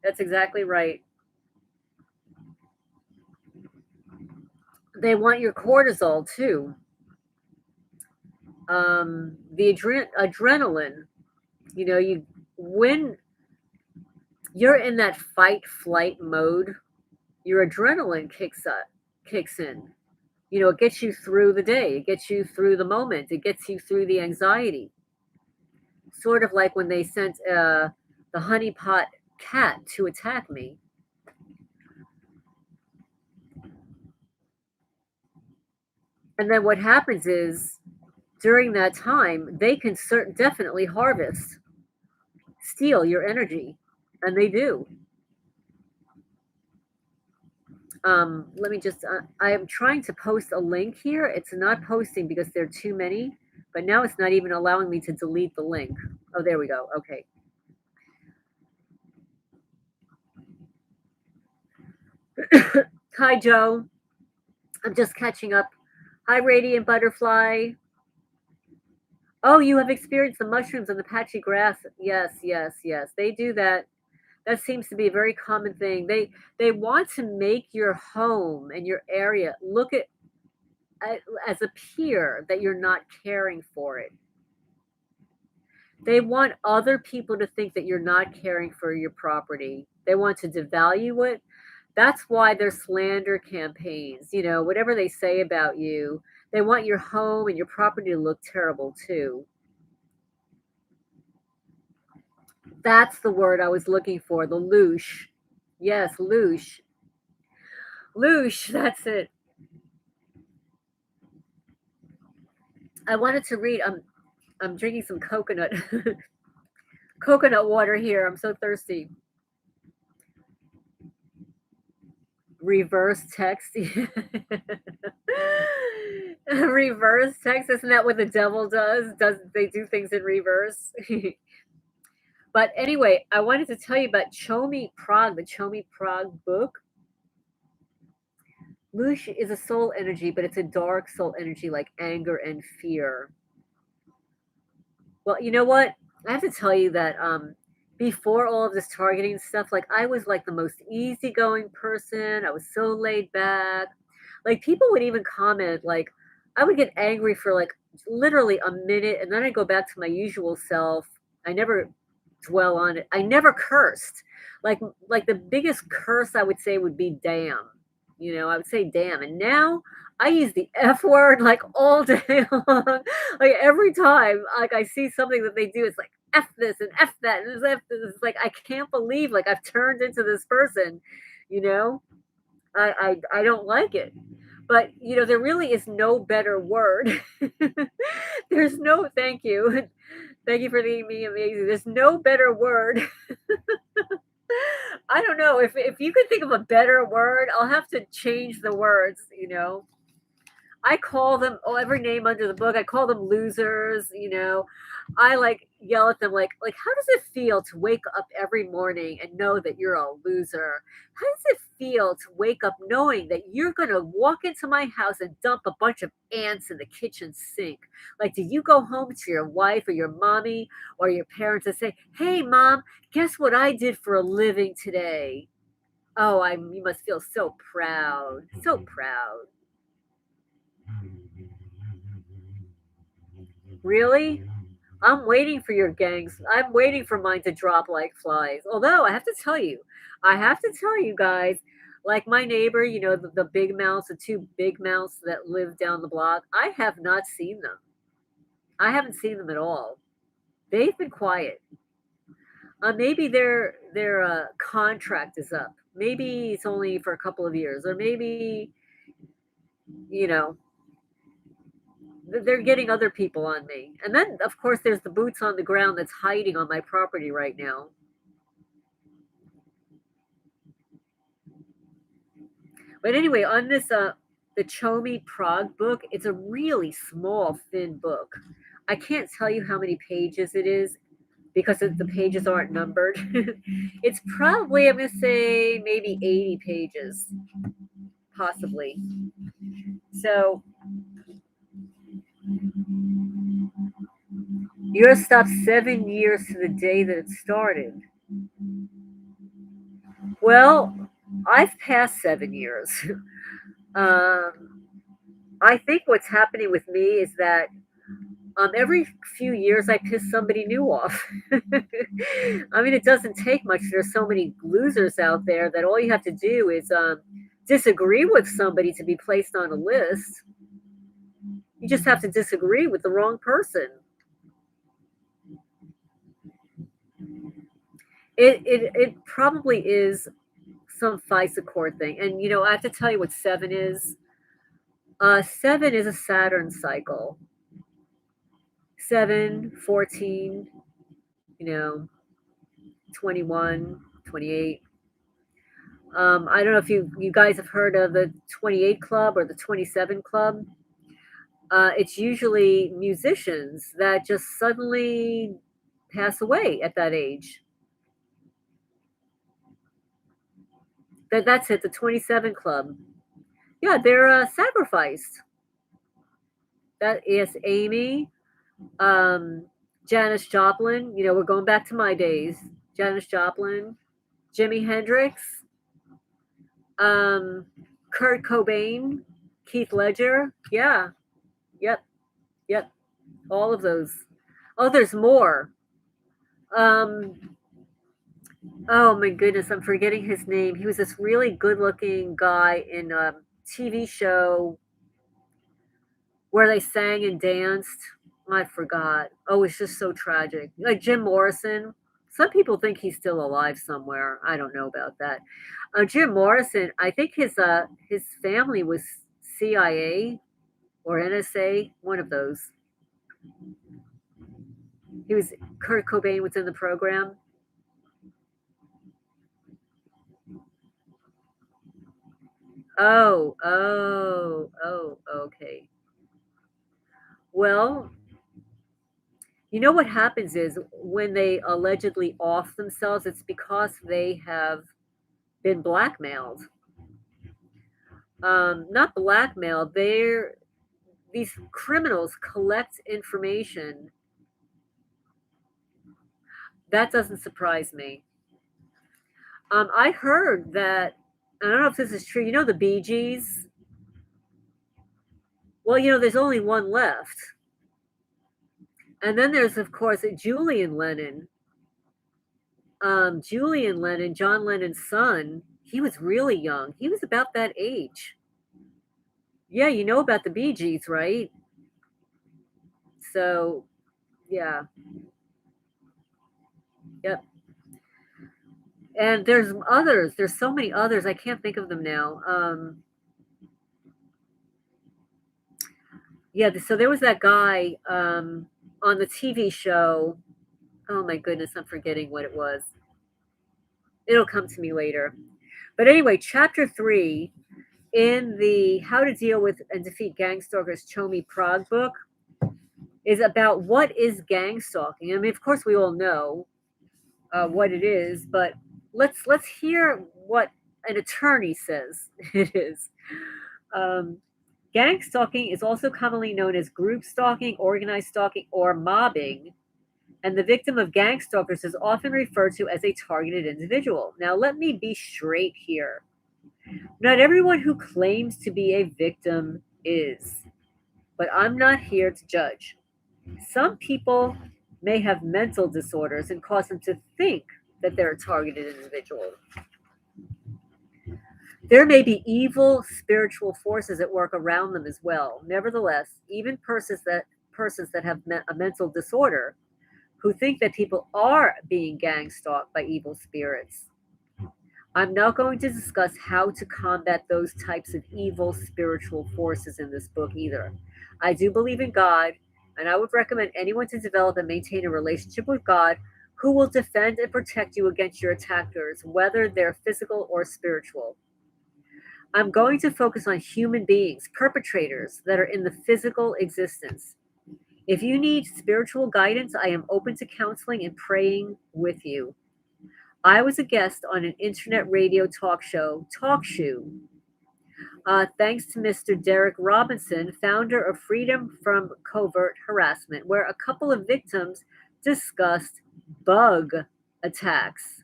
That's exactly right. They want your cortisol too. The adrenaline. You when you're in that fight flight mode, your adrenaline kicks in. It gets you through the day. It gets you through the moment. It gets you through the anxiety. Sort of like when they sent the honeypot cat to attack me. And then what happens is during that time, they can definitely harvest, steal your energy, and they do. Let me just, I am trying to post a link here. It's not posting because there are too many, but now it's not even allowing me to delete the link. Oh, there we go. Okay. Hi, Joe. I'm just catching up. Hi, Radiant Butterfly. Oh, you have experienced the mushrooms and the patchy grass. Yes, yes, yes. They do that. That seems to be a very common thing. They want to make your home and your area look as appear that you're not caring for it. They want other people to think that you're not caring for your property. They want to devalue it. That's why there's slander campaigns. Whatever they say about you, they want your home and your property to look terrible too. That's the word I was looking for, the loosh. Yes, loosh. Loosh, that's it. I wanted to read. I'm drinking some coconut coconut water here. I'm so thirsty. Reverse text. Reverse text. Isn't that what the devil does? Does they do things in reverse? But anyway, I wanted to tell you about Chomi Prag, the Chomi Prag book. Lush is a soul energy, but it's a dark soul energy like anger and fear. Well, you know what? I have to tell you that before all of this targeting stuff, like I was like the most easygoing person. I was so laid back. Like people would even comment, like I would get angry for like literally a minute, and then I go back to my usual self. I never dwell on it. I never cursed. Like the biggest curse I would say would be damn. I would say damn. And now I use the F word like all day long. Like every time like I see something that they do, it's like F this and F that and F this. It's like I can't believe like I've turned into this person, you know? I don't like it. But there really is no better word. There's no thank you. Thank you for being me amazing. There's no better word. I don't know if you could think of a better word. I'll have to change the words. I call them every name under the book. I call them losers, I like yell at them like how does it feel to wake up every morning and know that you're a loser? How does it feel to wake up knowing that you're going to walk into my house and dump a bunch of ants in the kitchen sink? Like, do you go home to your wife or your mommy or your parents and say, "Hey mom, guess what I did for a living today?" Oh, you must feel so proud. So proud. Really? I'm waiting for your gangs. I'm waiting for mine to drop like flies. Although I have to tell you guys, like my neighbor, the big mouse, the two big mouse that live down the block, I have not seen them. I haven't seen them at all. They've been quiet. Maybe their contract is up. Maybe it's only for a couple of years, or maybe you know they're getting other people on me. And then, of course, there's the boots on the ground that's hiding on my property right now. But anyway, on this the Chomi Prag book, it's a really small, thin book. I can't tell you how many pages it is because the pages aren't numbered. It's probably, I'm going to say, maybe 80 pages, possibly. So you're stopped 7 years to the day that it started. Well, I've passed 7 years. um, I think what's happening with me is that every few years I piss somebody new off. I mean, it doesn't take much. There's so many losers out there that all you have to do is disagree with somebody to be placed on a list. You just have to disagree with the wrong person. It probably is some FISA court thing. And, I have to tell you what seven is. Seven is a Saturn cycle. 7, 14, you know, 21, 28. I don't know if you guys have heard of the 28 Club or the 27 Club. It's usually musicians that just suddenly pass away at that age. That's it, the 27 Club. Yeah, they're sacrificed. That is Amy, um, Janis Joplin. We're going back to my days. Janis Joplin, Jimi Hendrix, um, Kurt Cobain, Keith Ledger. Yeah, yep, yep. All of those. Oh, there's more. Um, oh my goodness, I'm forgetting his name. He was this really good-looking guy in a TV show where they sang and danced. I forgot. Oh, it's just so tragic. Like Jim Morrison. Some people think he's still alive somewhere. I don't know about that. Jim Morrison. I think his family was CIA or NSA. One of those. Kurt Cobain was in the program. Oh, okay. Well, what happens is when they allegedly off themselves, it's because they have been blackmailed. Not blackmailed. These criminals collect information. That doesn't surprise me. I heard that. I don't know if this is true. The Bee Gees. Well, there's only one left. And then there's, of course, Julian Lennon. Julian Lennon, John Lennon's son, he was really young. He was about that age. Yeah, you know about the Bee Gees, right? So, yeah, yep. And there's others. There's so many others. I can't think of them now. Yeah, so there was that guy on the TV show. Oh my goodness, I'm forgetting what it was. It'll come to me later. But anyway, chapter 3. in the How to Deal with and Defeat Gang Stalkers Chomi Prag book is about what is gang stalking. I mean, of course, we all know what it is, but let's hear what an attorney says it is. Um, Gang stalking is also commonly known as group stalking, organized stalking, or mobbing, and the victim of gang stalkers is often referred to as a targeted individual. Now, let me be straight here. Not everyone who claims to be a victim is, but I'm not here to judge. Some people may have mental disorders and cause them to think that they're a targeted individual. There may be evil spiritual forces at work around them as well. Nevertheless, even persons that have a mental disorder who think that people are being gang stalked by evil spirits. I'm not going to discuss how to combat those types of evil spiritual forces in this book either. I do believe in God, and I would recommend anyone to develop and maintain a relationship with God who will defend and protect you against your attackers, whether they're physical or spiritual. I'm going to focus on human beings, perpetrators that are in the physical existence. If you need spiritual guidance, I am open to counseling and praying with you. I was a guest on an internet radio talk show, TalkShoe, thanks to Mr. Derek Robinson, founder of Freedom from Covert Harassment, where a couple of victims discussed bug attacks.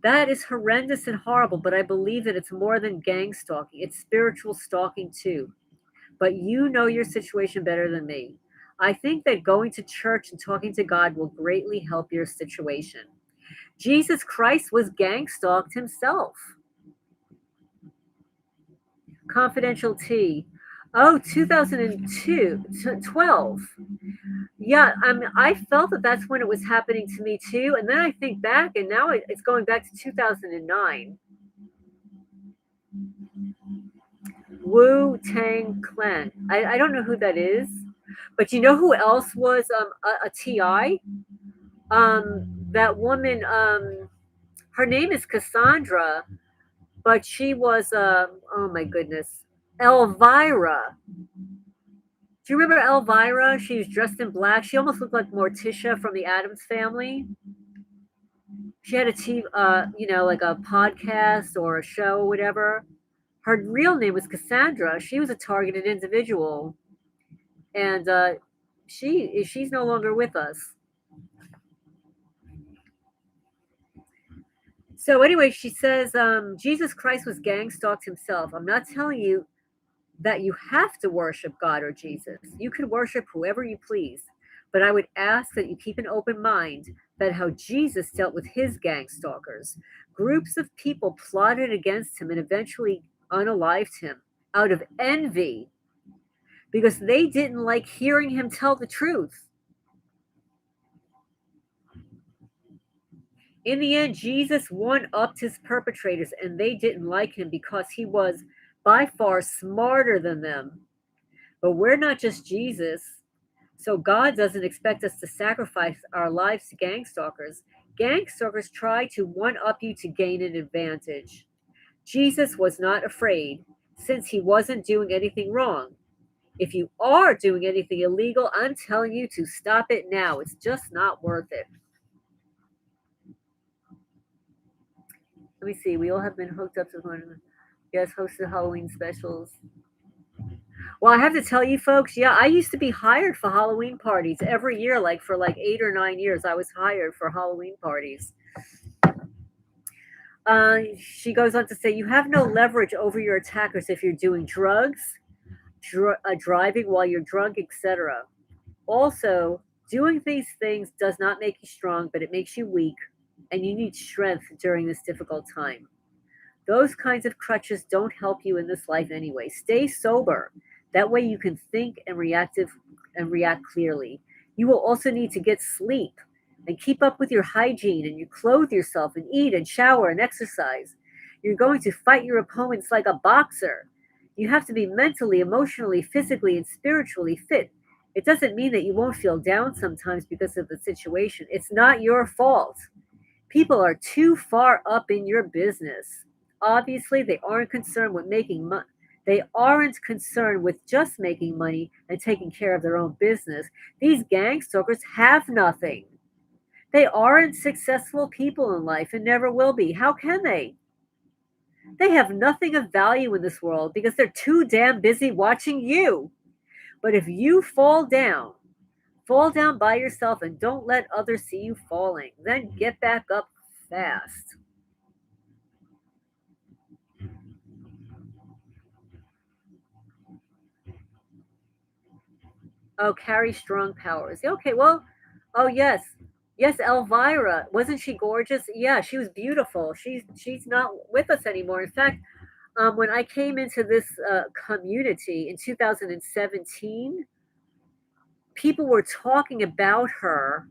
That is horrendous and horrible, but I believe that it's more than gang stalking. It's spiritual stalking too. But you know your situation better than me. I think that going to church and talking to God will greatly help your situation. Jesus Christ was gang stalked himself. Confidential T. Oh, 2002, 12. Yeah, I felt that that's when it was happening to me too. And then I think back, and now it's going back to 2009. Wu Tang Clan. I don't know who that is, but you know who else was a TI? That woman, her name is Cassandra, but she was, oh my goodness, Elvira. Do you remember Elvira? She was dressed in black. She almost looked like Morticia from the Addams Family. She had a TV, like a podcast or a show, or whatever. Her real name was Cassandra. She was a targeted individual, and she's no longer with us. So anyway, she says Jesus Christ was gang stalked himself. I'm not telling you that you have to worship God or Jesus. You can worship whoever you please. But I would ask that you keep an open mind about how Jesus dealt with his gang stalkers. Groups of people plotted against him and eventually unalived him out of envy because they didn't like hearing him tell the truth. In the end, Jesus one-upped his perpetrators, and they didn't like him because he was by far smarter than them. But we're not just Jesus, so God doesn't expect us to sacrifice our lives to gang stalkers. Gang stalkers try to one-up you to gain an advantage. Jesus was not afraid, since he wasn't doing anything wrong. If you are doing anything illegal, I'm telling you to stop it now. It's just not worth it. Let me see. We all have been hooked up to one. Yes, hosted Halloween specials. Well, I have to tell you, folks. Yeah, I used to be hired for Halloween parties every year. Like for like 8 or 9 years, I was hired for Halloween parties. She goes on to say, you have no leverage over your attackers if you're doing drugs, driving while you're drunk, etc. Also, doing these things does not make you strong, but it makes you weak, and you need strength during this difficult time. Those kinds of crutches don't help you in this life anyway. Stay sober. That way you can think and react clearly. You will also need to get sleep and keep up with your hygiene, and you clothe yourself and eat and shower and exercise. You're going to fight your opponents like a boxer. You have to be mentally, emotionally, physically, and spiritually fit. It doesn't mean that you won't feel down sometimes because of the situation. It's not your fault. People are too far up in your business. Obviously, they aren't concerned with making money. They aren't concerned with just making money and taking care of their own business. These gang stalkers have nothing. They aren't successful people in life and never will be. How can they? They have nothing of value in this world because they're too damn busy watching you. But if you fall down by yourself and don't let others see you falling, then get back up fast. Oh, carry strong powers. Okay, well, oh yes. Yes, Elvira. Wasn't she gorgeous? Yeah, she was beautiful. She's not with us anymore. In fact, when I came into this community in 2017, people were talking about her,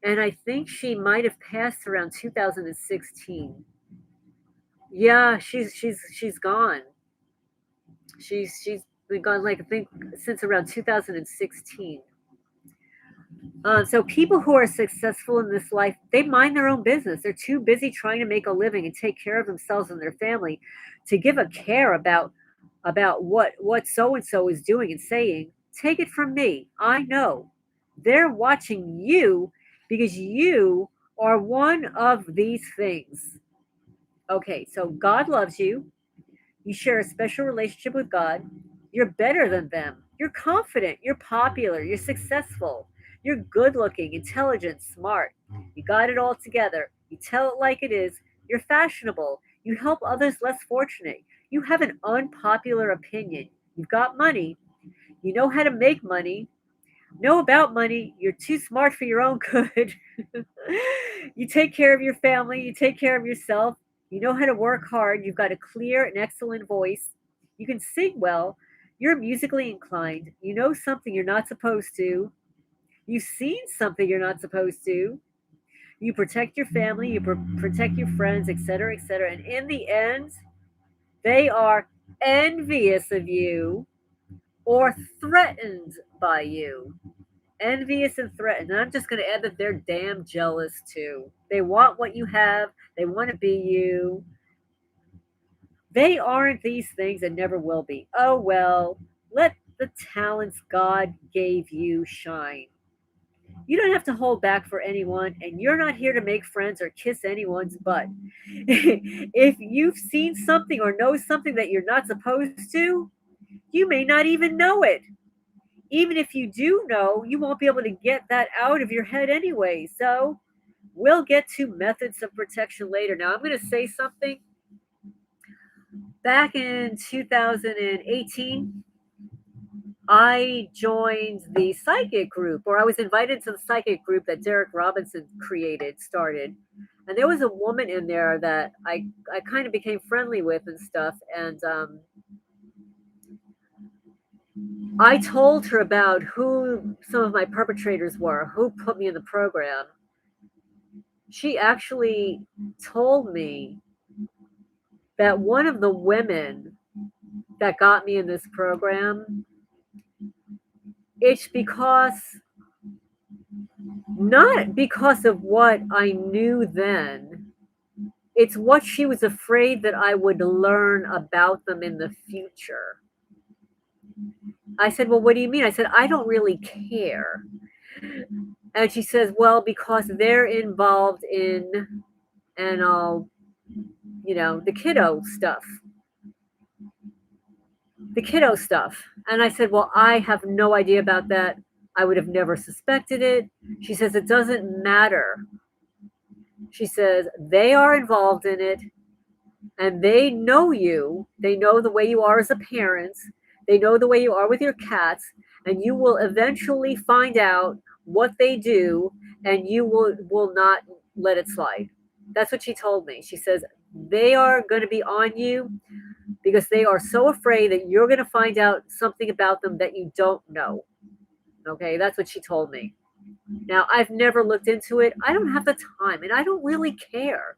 and I think she might have passed around 2016. Yeah, she's gone. She's been gone like I think since around 2016. So people who are successful in this life, they mind their own business. They're too busy trying to make a living and take care of themselves and their family to give a care about what so and so is doing and saying. Take it from me. I know. They're watching you because you are one of these things. Okay, so God loves you. You share a special relationship with God. You're better than them. You're confident. You're popular. You're successful. You're good looking, intelligent, smart. You got it all together. You tell it like it is. You're fashionable. You help others less fortunate. You have an unpopular opinion. You've got money. You know how to make money. Know about money. You're too smart for your own good. You take care of your family. You take care of yourself. You know how to work hard. You've got a clear and excellent voice. You can sing well. You're musically inclined. You know something you're not supposed to. You've seen something you're not supposed to. You protect your family. You protect your friends, etc., etc. And in the end, they are envious of you or threatened by you. Envious and threatened. And I'm just going to add that they're damn jealous too. They want what you have, they want to be you. They aren't these things and never will be. Oh well, let the talents God gave you shine. You don't have to hold back for anyone, and you're not here to make friends or kiss anyone's butt. If you've seen something or know something that you're not supposed to, you may not even know it. Even if you do know, you won't be able to get that out of your head anyway. So we'll get to methods of protection later. Now, I'm going to say something. Back in 2018, I joined the psychic group, or I was invited to the psychic group that Derek Robinson started. And there was a woman in there that I kind of became friendly with and stuff. And I told her about who some of my perpetrators were, who put me in the program. She actually told me that one of the women that got me in this program, it's because not because of what I knew then, it's what she was afraid that I would learn about them in the future. I said, well, what do you mean? I said, I don't really care. And she says, well, because they're involved in, and the kiddo stuff. And I said, well, I have no idea about that. I would have never suspected it. She says, it doesn't matter. She says, they are involved in it and they know you. They know the way you are as a parent. They know the way you are with your cats. And you will eventually find out what they do and you will not let it slide. That's what she told me. She says, they are going to be on you because they are so afraid that you're going to find out something about them that you don't know. Okay, that's what she told me. Now, I've never looked into it. I don't have the time and I don't really care.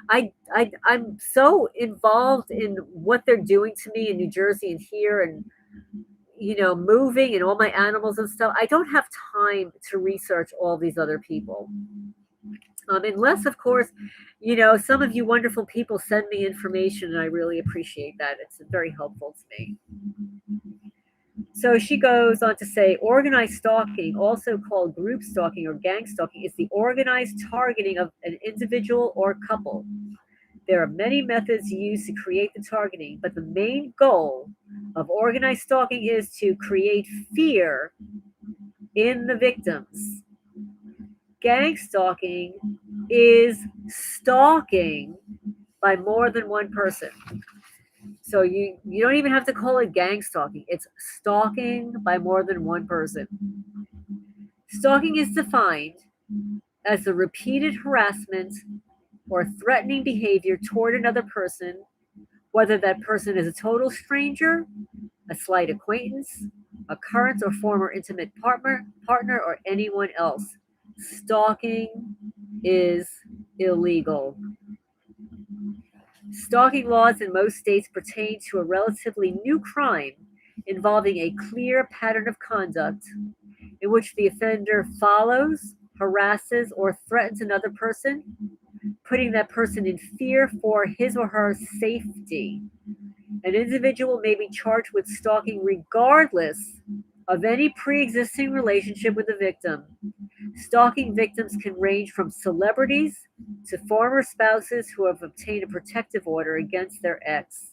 I'm so involved in what they're doing to me in New Jersey and here and, moving and all my animals and stuff. I don't have time to research all these other people. Unless, of course, some of you wonderful people send me information, and I really appreciate that. It's very helpful to me. So she goes on to say, organized stalking, also called group stalking or gang stalking, is the organized targeting of an individual or couple. There are many methods used to create the targeting, but the main goal of organized stalking is to create fear in the victims. Gang stalking is stalking by more than one person. So you don't even have to call it gang stalking. It's stalking by more than one person. Stalking is defined as the repeated harassment or threatening behavior toward another person, whether that person is a total stranger, a slight acquaintance, a current or former intimate partner, or anyone else. Stalking is illegal. Stalking laws in most states pertain to a relatively new crime involving a clear pattern of conduct in which the offender follows, harasses, or threatens another person, putting that person in fear for his or her safety. An individual may be charged with stalking regardless of any pre-existing relationship with the victim. Stalking victims can range from celebrities to former spouses who have obtained a protective order against their ex.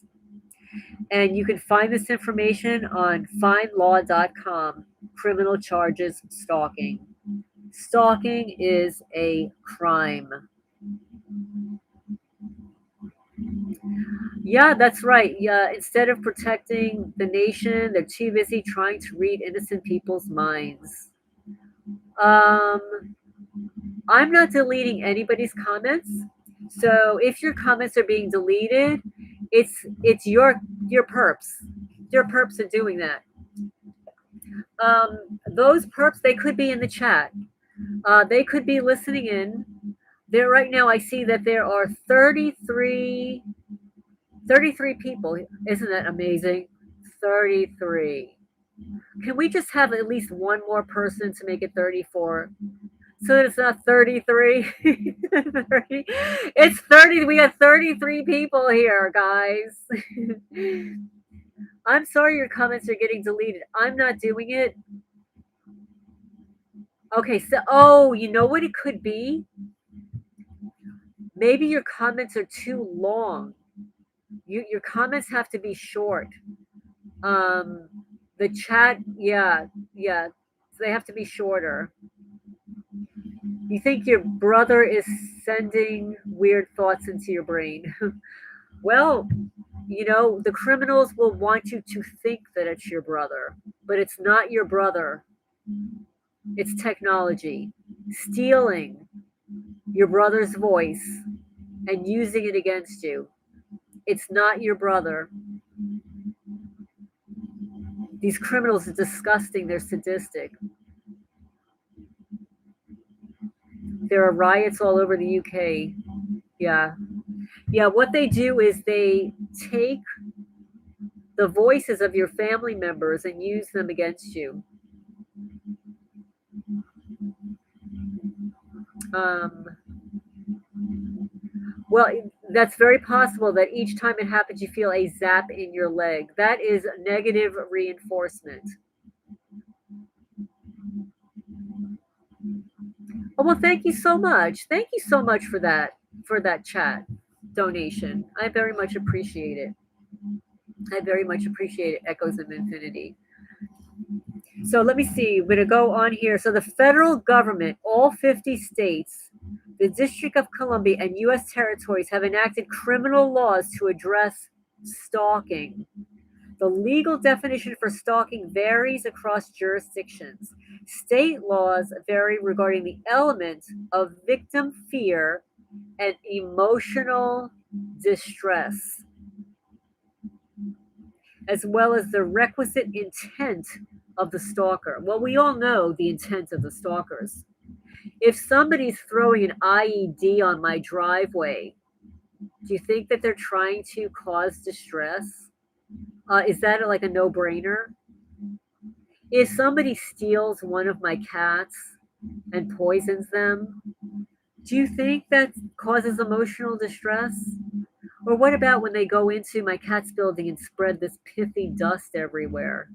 And you can find this information on findlaw.com. Criminal charges stalking. Stalking is a crime. Yeah, that's right. Yeah, instead of protecting the nation, they're too busy trying to read innocent people's minds. Um, I'm not deleting anybody's comments. So if your comments are being deleted, it's your perps. Your perps are doing that. Those perps, they could be in the chat. They could be listening in. There right now I see that there are 33 people. Isn't that amazing? 33. Can we just have at least one more person to make it 34? So it's not 33. 30. It's 30. We have 33 people here, guys. I'm sorry your comments are getting deleted. I'm not doing it. Okay, so you know what it could be? Maybe your comments are too long. Your comments have to be short. Um the chat, yeah, yeah. So they have to be shorter. You think your brother is sending weird thoughts into your brain. Well, the criminals will want you to think that it's your brother, but it's not your brother. It's technology. Stealing your brother's voice and using it against you. It's not your brother. These criminals are disgusting. They're sadistic. There are riots all over the UK. Yeah. Yeah, what they do is they take the voices of your family members and use them against you. Um, well, that's very possible that each time it happens, you feel a zap in your leg. That is negative reinforcement. Oh, well, thank you so much. Thank you so much for that chat donation. I very much appreciate it. I very much appreciate it, Echoes of Infinity. So let me see. We're going to go on here. So the federal government, all 50 states, the District of Columbia, and U.S. territories have enacted criminal laws to address stalking. The legal definition for stalking varies across jurisdictions. State laws vary regarding the element of victim fear and emotional distress, as well as the requisite intent of the stalker. Well, we all know the intent of the stalkers. If somebody's throwing an IED on my driveway, do you think that they're trying to cause distress? Is that like a no-brainer? If somebody steals one of my cats and poisons them, Do you think that causes emotional distress? Or what about when they go into my cat's building and spread this pithy dust everywhere?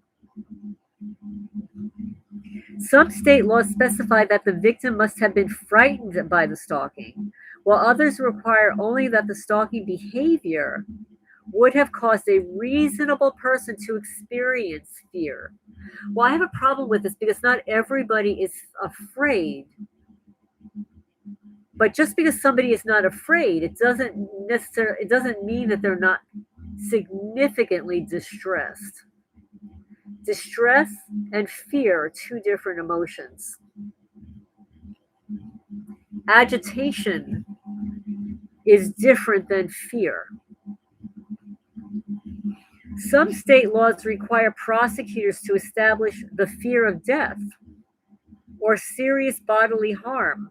Some state laws specify that the victim must have been frightened by the stalking, while others require only that the stalking behavior would have caused a reasonable person to experience fear. Well, I have a problem with this because not everybody is afraid. But just because somebody is not afraid, it doesn't mean that they're not significantly distressed. Distress and fear are two different emotions. Agitation is different than fear. Some state laws require prosecutors to establish the fear of death or serious bodily harm,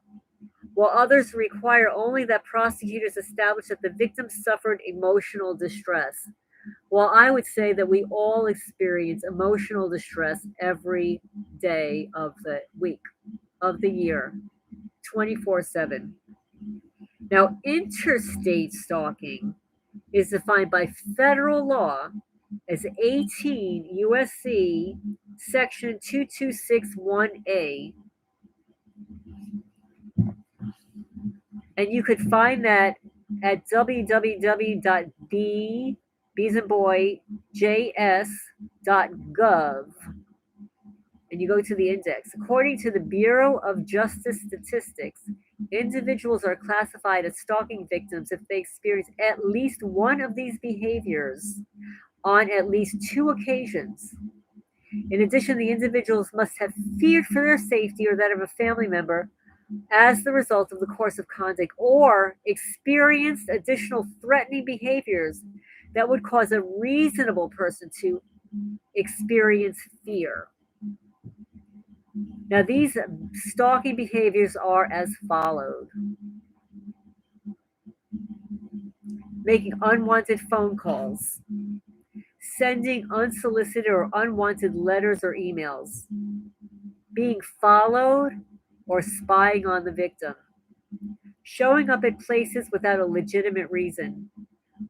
while others require only that prosecutors establish that the victim suffered emotional distress. Well, I would say that we all experience emotional distress every day of the week, of the year, 24/7. Now, interstate stalking is defined by federal law as 18 USC section 2261A, and you could find that at www.b, B's and boy, js.gov, and you go to the index. According to the Bureau of Justice Statistics, individuals are classified as stalking victims if they experience at least one of these behaviors on at least two occasions. In addition, the individuals must have feared for their safety or that of a family member as the result of the course of conduct or experienced additional threatening behaviors that would cause a reasonable person to experience fear. Now, these stalking behaviors are as follows: making unwanted phone calls, sending unsolicited or unwanted letters or emails, being followed or spying on the victim, showing up at places without a legitimate reason,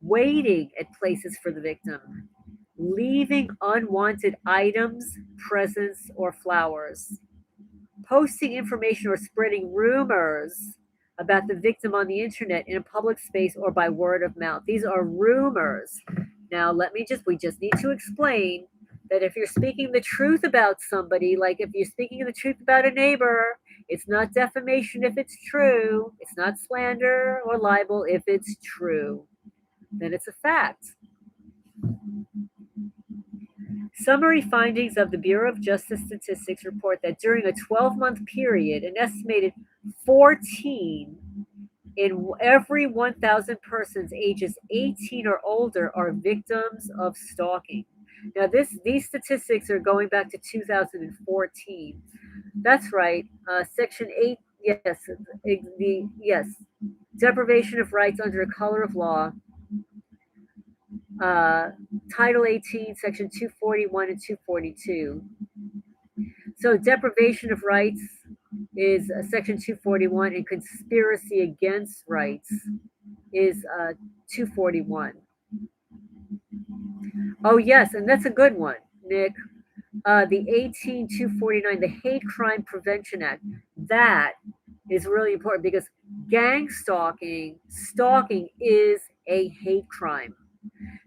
waiting at places for the victim, leaving unwanted items, presents, or flowers, posting information or spreading rumors about the victim on the internet in a public space or by word of mouth. These are rumors. Now, we just need to explain that if you're speaking the truth about somebody, like if you're speaking the truth about a neighbor, it's not defamation if it's true. It's not slander or libel if it's true. Then it's a fact. Summary findings of the Bureau of Justice Statistics report that during a 12-month period, an estimated 14 in every 1,000 persons ages 18 or older are victims of stalking. Now, these statistics are going back to 2014. That's right. Section 8, yes, deprivation of rights under a color of law. Title 18, Section 241 and 242. So deprivation of rights is Section 241, and conspiracy against rights is 241. Oh, yes, and that's a good one, Nick. The 18249, the Hate Crime Prevention Act, that is really important because stalking is a hate crime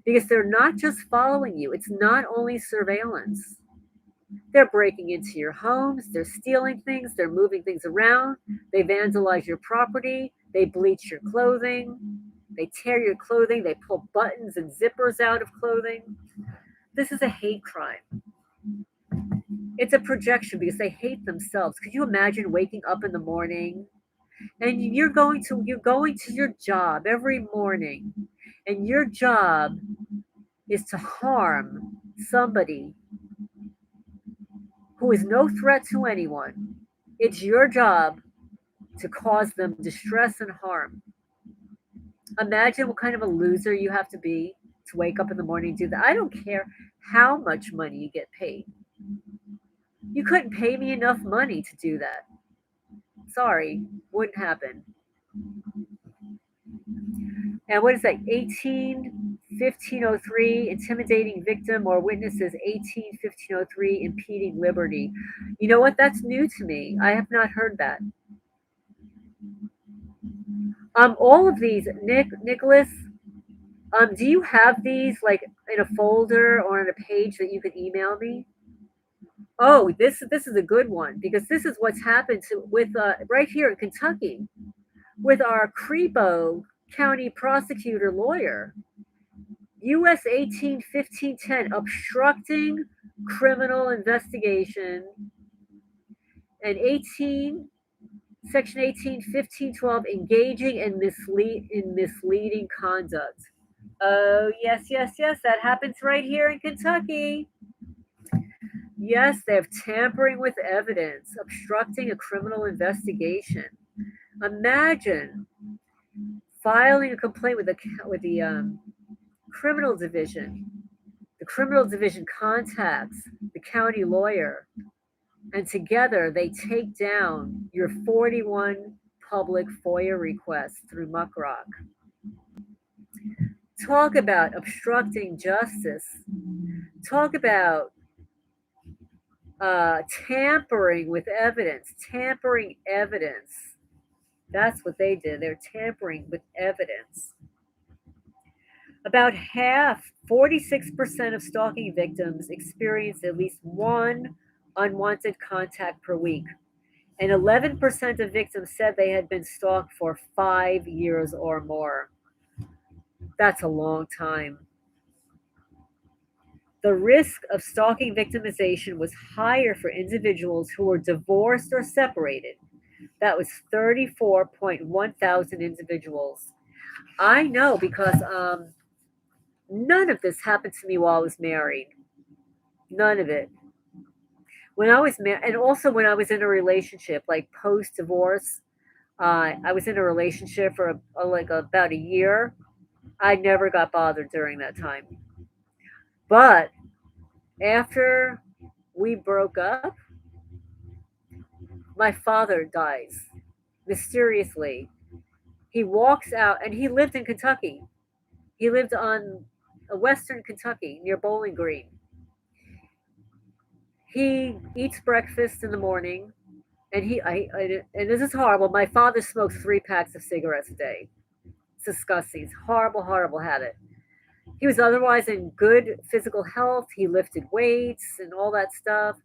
because they're not just following you. It's not only surveillance. They're breaking into your homes, they're stealing things, they're moving things around, they vandalize your property, they bleach your clothing, they tear your clothing, they pull buttons and zippers out of clothing. This is a hate crime. It's a projection because they hate themselves. Could you imagine waking up in the morning and you're going to your job every morning, and your job is to harm somebody who is no threat to anyone. It's your job to cause them distress and harm. Imagine what kind of a loser you have to be to wake up in the morning and do that. I don't care how much money you get paid. You couldn't pay me enough money to do that. Sorry, wouldn't happen. And what is that? 1503, intimidating victim or witnesses. 1503, impeding liberty. You know what? That's new to me. I have not heard that. All of these, Nicholas. Do you have these like in a folder or on a page that you could email me? Oh, this is a good one because this is what's happened with right here in Kentucky with our Creepo County prosecutor lawyer. U.S. 18-15-10, obstructing criminal investigation, and 18 Section 18-15-12, engaging in misleading conduct. Oh, yes, yes, yes, that happens right here in Kentucky. Yes, they have tampering with evidence, obstructing a criminal investigation. Imagine filing a complaint with the criminal division. The criminal division contacts the county lawyer, and together they take down your 41 public FOIA requests through Muckrock. Talk about obstructing justice. Talk about tampering with evidence. Tampering evidence. That's what they did. They're tampering with evidence. About half, 46% of stalking victims experienced at least one unwanted contact per week. And 11% of victims said they had been stalked for 5 years or more. That's a long time. The risk of stalking victimization was higher for individuals who were divorced or separated. That was 34.1 thousand individuals. I know because none of this happened to me while I was married. None of it. When I was married, and also when I was in a relationship, like post divorce, I was in a relationship for about a year. I never got bothered during that time. But after we broke up, my father dies mysteriously. He walks out, and he lived in Kentucky. He lived on western Kentucky near Bowling Green. He eats breakfast in the morning, and and this is horrible. My father smokes 3 packs of cigarettes a day. It's disgusting. It's horrible, horrible habit. He was otherwise in good physical health. He lifted weights and all that stuff,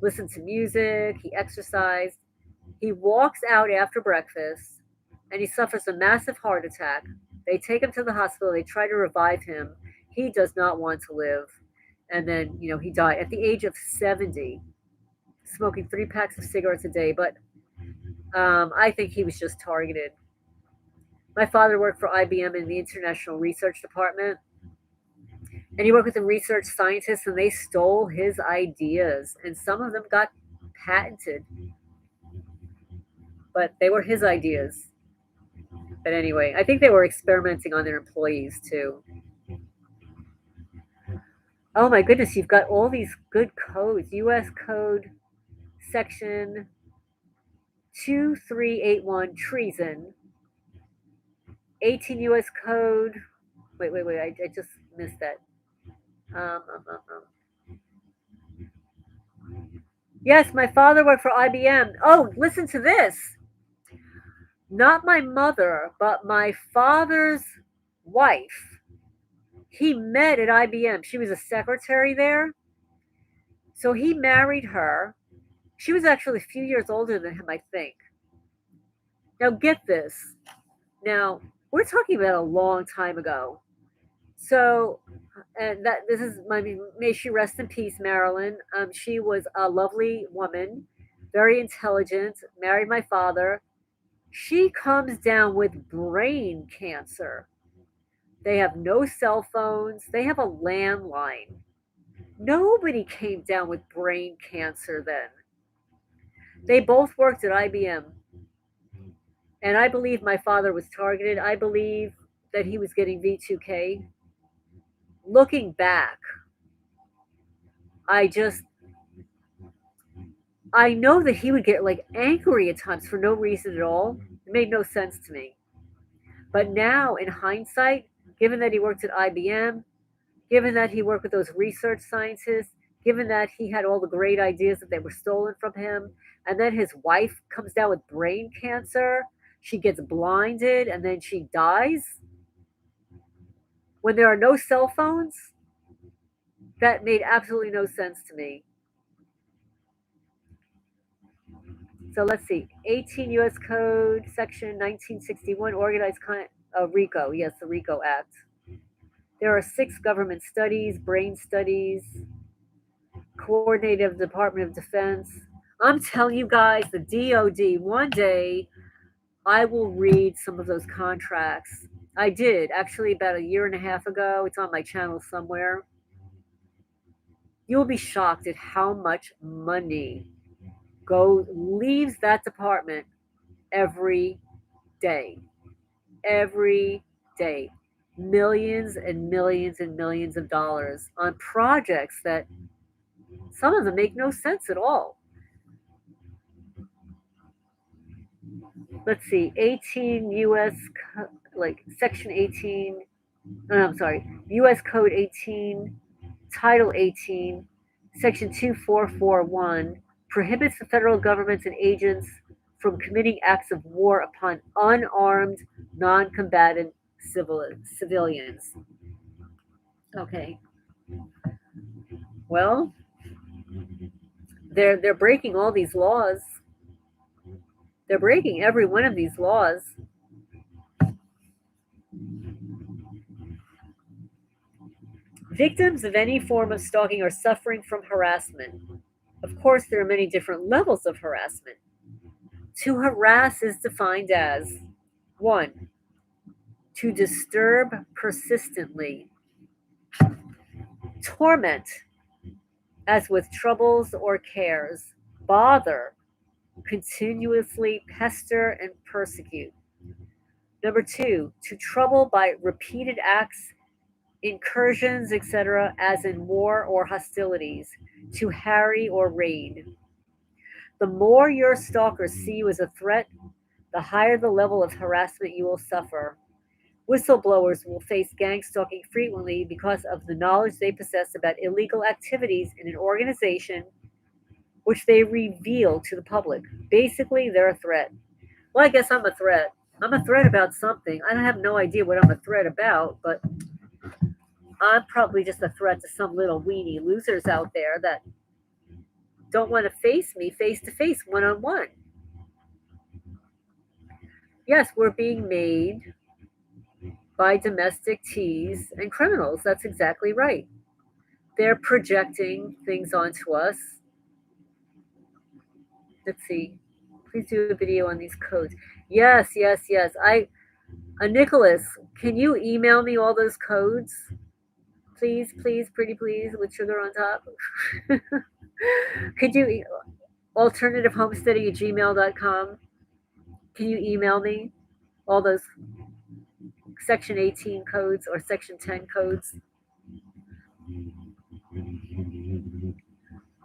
listened to music, he exercised. He walks out after breakfast and he suffers a massive heart attack. They take him to the hospital, they try to revive him. He does not want to live. And then, he died at the age of 70, smoking 3 packs of cigarettes a day. But I think he was just targeted. My father worked for IBM in the International Research Department, and he worked with the research scientists, and they stole his ideas, and some of them got patented, but they were his ideas. But anyway, I think they were experimenting on their employees too. Oh my goodness, you've got all these good codes. US Code Section 2381, treason. 18 US Code. Wait, I just missed that. Um, um, um, um. Yes, my father worked for IBM. Oh, listen to this. Not my mother, but my father's wife. He met at IBM. She was a secretary there. So he married her. She was actually a few years older than him, I think. Now, get this. Now, we're talking about a long time ago. So, and that this is may she rest in peace, Marilyn. She was a lovely woman, very intelligent, married my father. She comes down with brain cancer. They have no cell phones, they have a landline. Nobody came down with brain cancer then. They both worked at IBM. And I believe my father was targeted. I believe that he was getting V2K. Looking back, I just I know that he would get like angry at times for no reason at all. It made no sense to me. But now, in hindsight, given that he worked at IBM, given that he worked with those research scientists, given that he had all the great ideas that they were stolen from him, and then his wife comes down with brain cancer, she gets blinded, and then she dies when there are no cell phones, that made absolutely no sense to me. So let's see, 18 U.S. Code, Section 1961, organized RICO, yes, the RICO Act. There are 6 government studies, brain studies, coordinated of the Department of Defense. I'm telling you guys, the DOD, one day I will read some of those contracts. I did actually about a year and a half ago. It's on my channel somewhere. You will be shocked at how much money leaves that department every day. Every day. Millions and millions and millions of dollars on projects that some of them make no sense at all. Let's see, 18 U.S. like Section 18. No, I'm sorry, U.S. Code 18, Title 18, Section 2441 prohibits the federal governments and agents from committing acts of war upon unarmed, non-combatant civilians. Okay. Well, they're breaking all these laws. They're breaking every one of these laws. Victims of any form of stalking are suffering from harassment. Of course, there are many different levels of harassment. To harass is defined as 1. To disturb persistently, torment, as with troubles or cares, bother, continuously pester and persecute. Number 2, to trouble by repeated acts, incursions, etc., as in war or hostilities, to harry or raid. The more your stalkers see you as a threat, the higher the level of harassment you will suffer. Whistleblowers will face gang stalking frequently because of the knowledge they possess about illegal activities in an organization which they reveal to the public. Basically, they're a threat. Well, I guess I'm a threat. I'm a threat about something. I have no idea what I'm a threat about, but I'm probably just a threat to some little weenie losers out there that don't want to face me face to face, one on one. Yes, we're being made by domestic teas and criminals. That's exactly right. They're projecting things onto us. Let's see. Please do a video on these codes. Yes, yes, yes. Nicholas, can you email me all those codes? Please, please, pretty please, with sugar on top. Could you, alternativehomesteading at gmail.com? Can you email me all those Section 18 codes or Section 10 codes?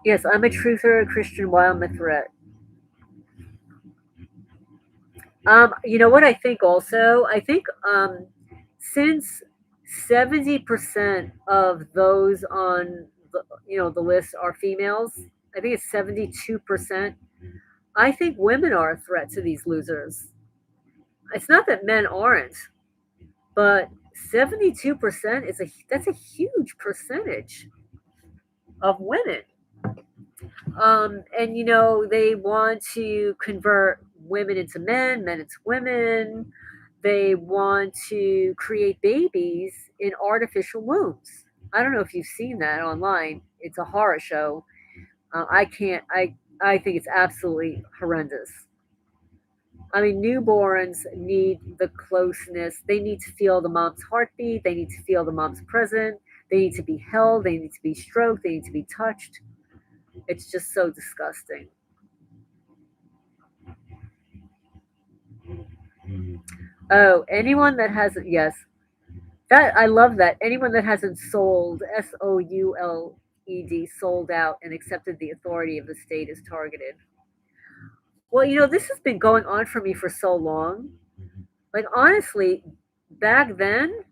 Yes, I'm a truther, a Christian, while I'm a threat. You know what I think also? I think since 70% of those on the list are females, I think it's 72%. I think women are a threat to these losers. It's not that men aren't, but 72% that's a huge percentage of women. And they want to convert women into men, men into women. They want to create babies in artificial wombs. I don't know if you've seen that online. It's a horror show. I can't. I think it's absolutely horrendous. I mean, newborns need the closeness. They need to feel the mom's heartbeat. They need to feel the mom's presence. They need to be held. They need to be stroked. They need to be touched. It's just so disgusting. Oh, anyone that hasn't, yes, that I love that. Anyone that hasn't sold, SOULED, sold out and accepted the authority of the state as targeted. Well, this has been going on for me for so long. Like honestly, back then,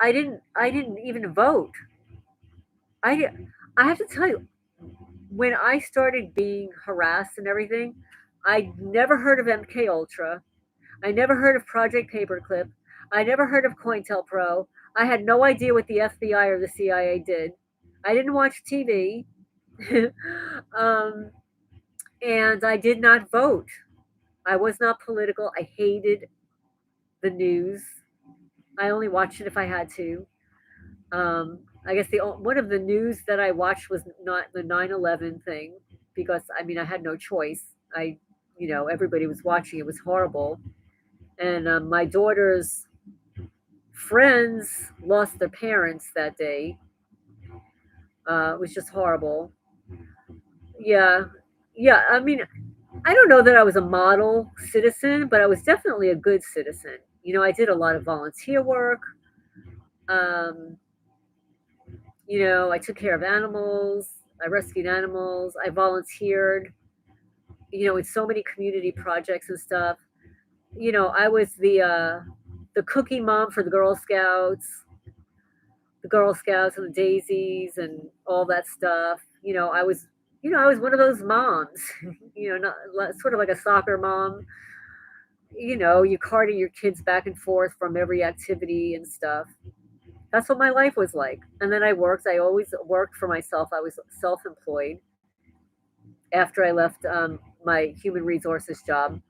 I didn't even vote. I di- I have to tell you, when I started being harassed and everything, I never heard of MK Ultra. I never heard of Project Paperclip. I never heard of COINTELPRO. I had no idea what the FBI or the CIA did. I didn't watch TV. um, and I did not vote. I was not political. I hated the news. I only watched it if I had to. I guess one of the news that I watched was not the 9/11 thing because I mean I had no choice. Everybody was watching. It was horrible, and my daughter's friends lost their parents that day. It was just horrible. Yeah, yeah. I mean, I don't know that I was a model citizen, but I was definitely a good citizen. I did a lot of volunteer work. Um, I took care of animals. I rescued animals. I volunteered, in so many community projects and stuff. I was the cookie mom for the Girl Scouts and the Daisies and all that stuff. I was one of those moms. Not sort of like a soccer mom. You carting your kids back and forth from every activity and stuff. That's what my life was like. And then I worked. I always worked for myself. I was self-employed after I left my human resources job.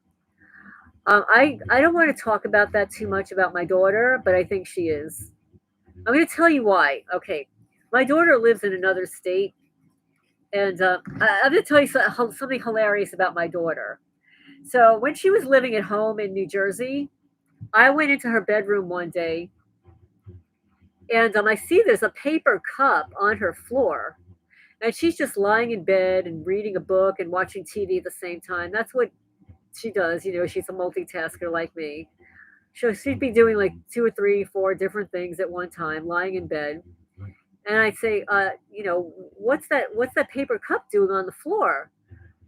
I don't want to talk about that too much about my daughter, but I think she is. I'm going to tell you why. Okay, my daughter lives in another state, and I'm going to tell you something hilarious about my daughter. So when she was living at home in New Jersey, I went into her bedroom one day, and I see there's a paper cup on her floor, and she's just lying in bed and reading a book and watching TV at the same time. That's what she does. She's a multitasker like me. So she'd be doing like two or three, four different things at one time, lying in bed. And I'd say, what's that paper cup doing on the floor?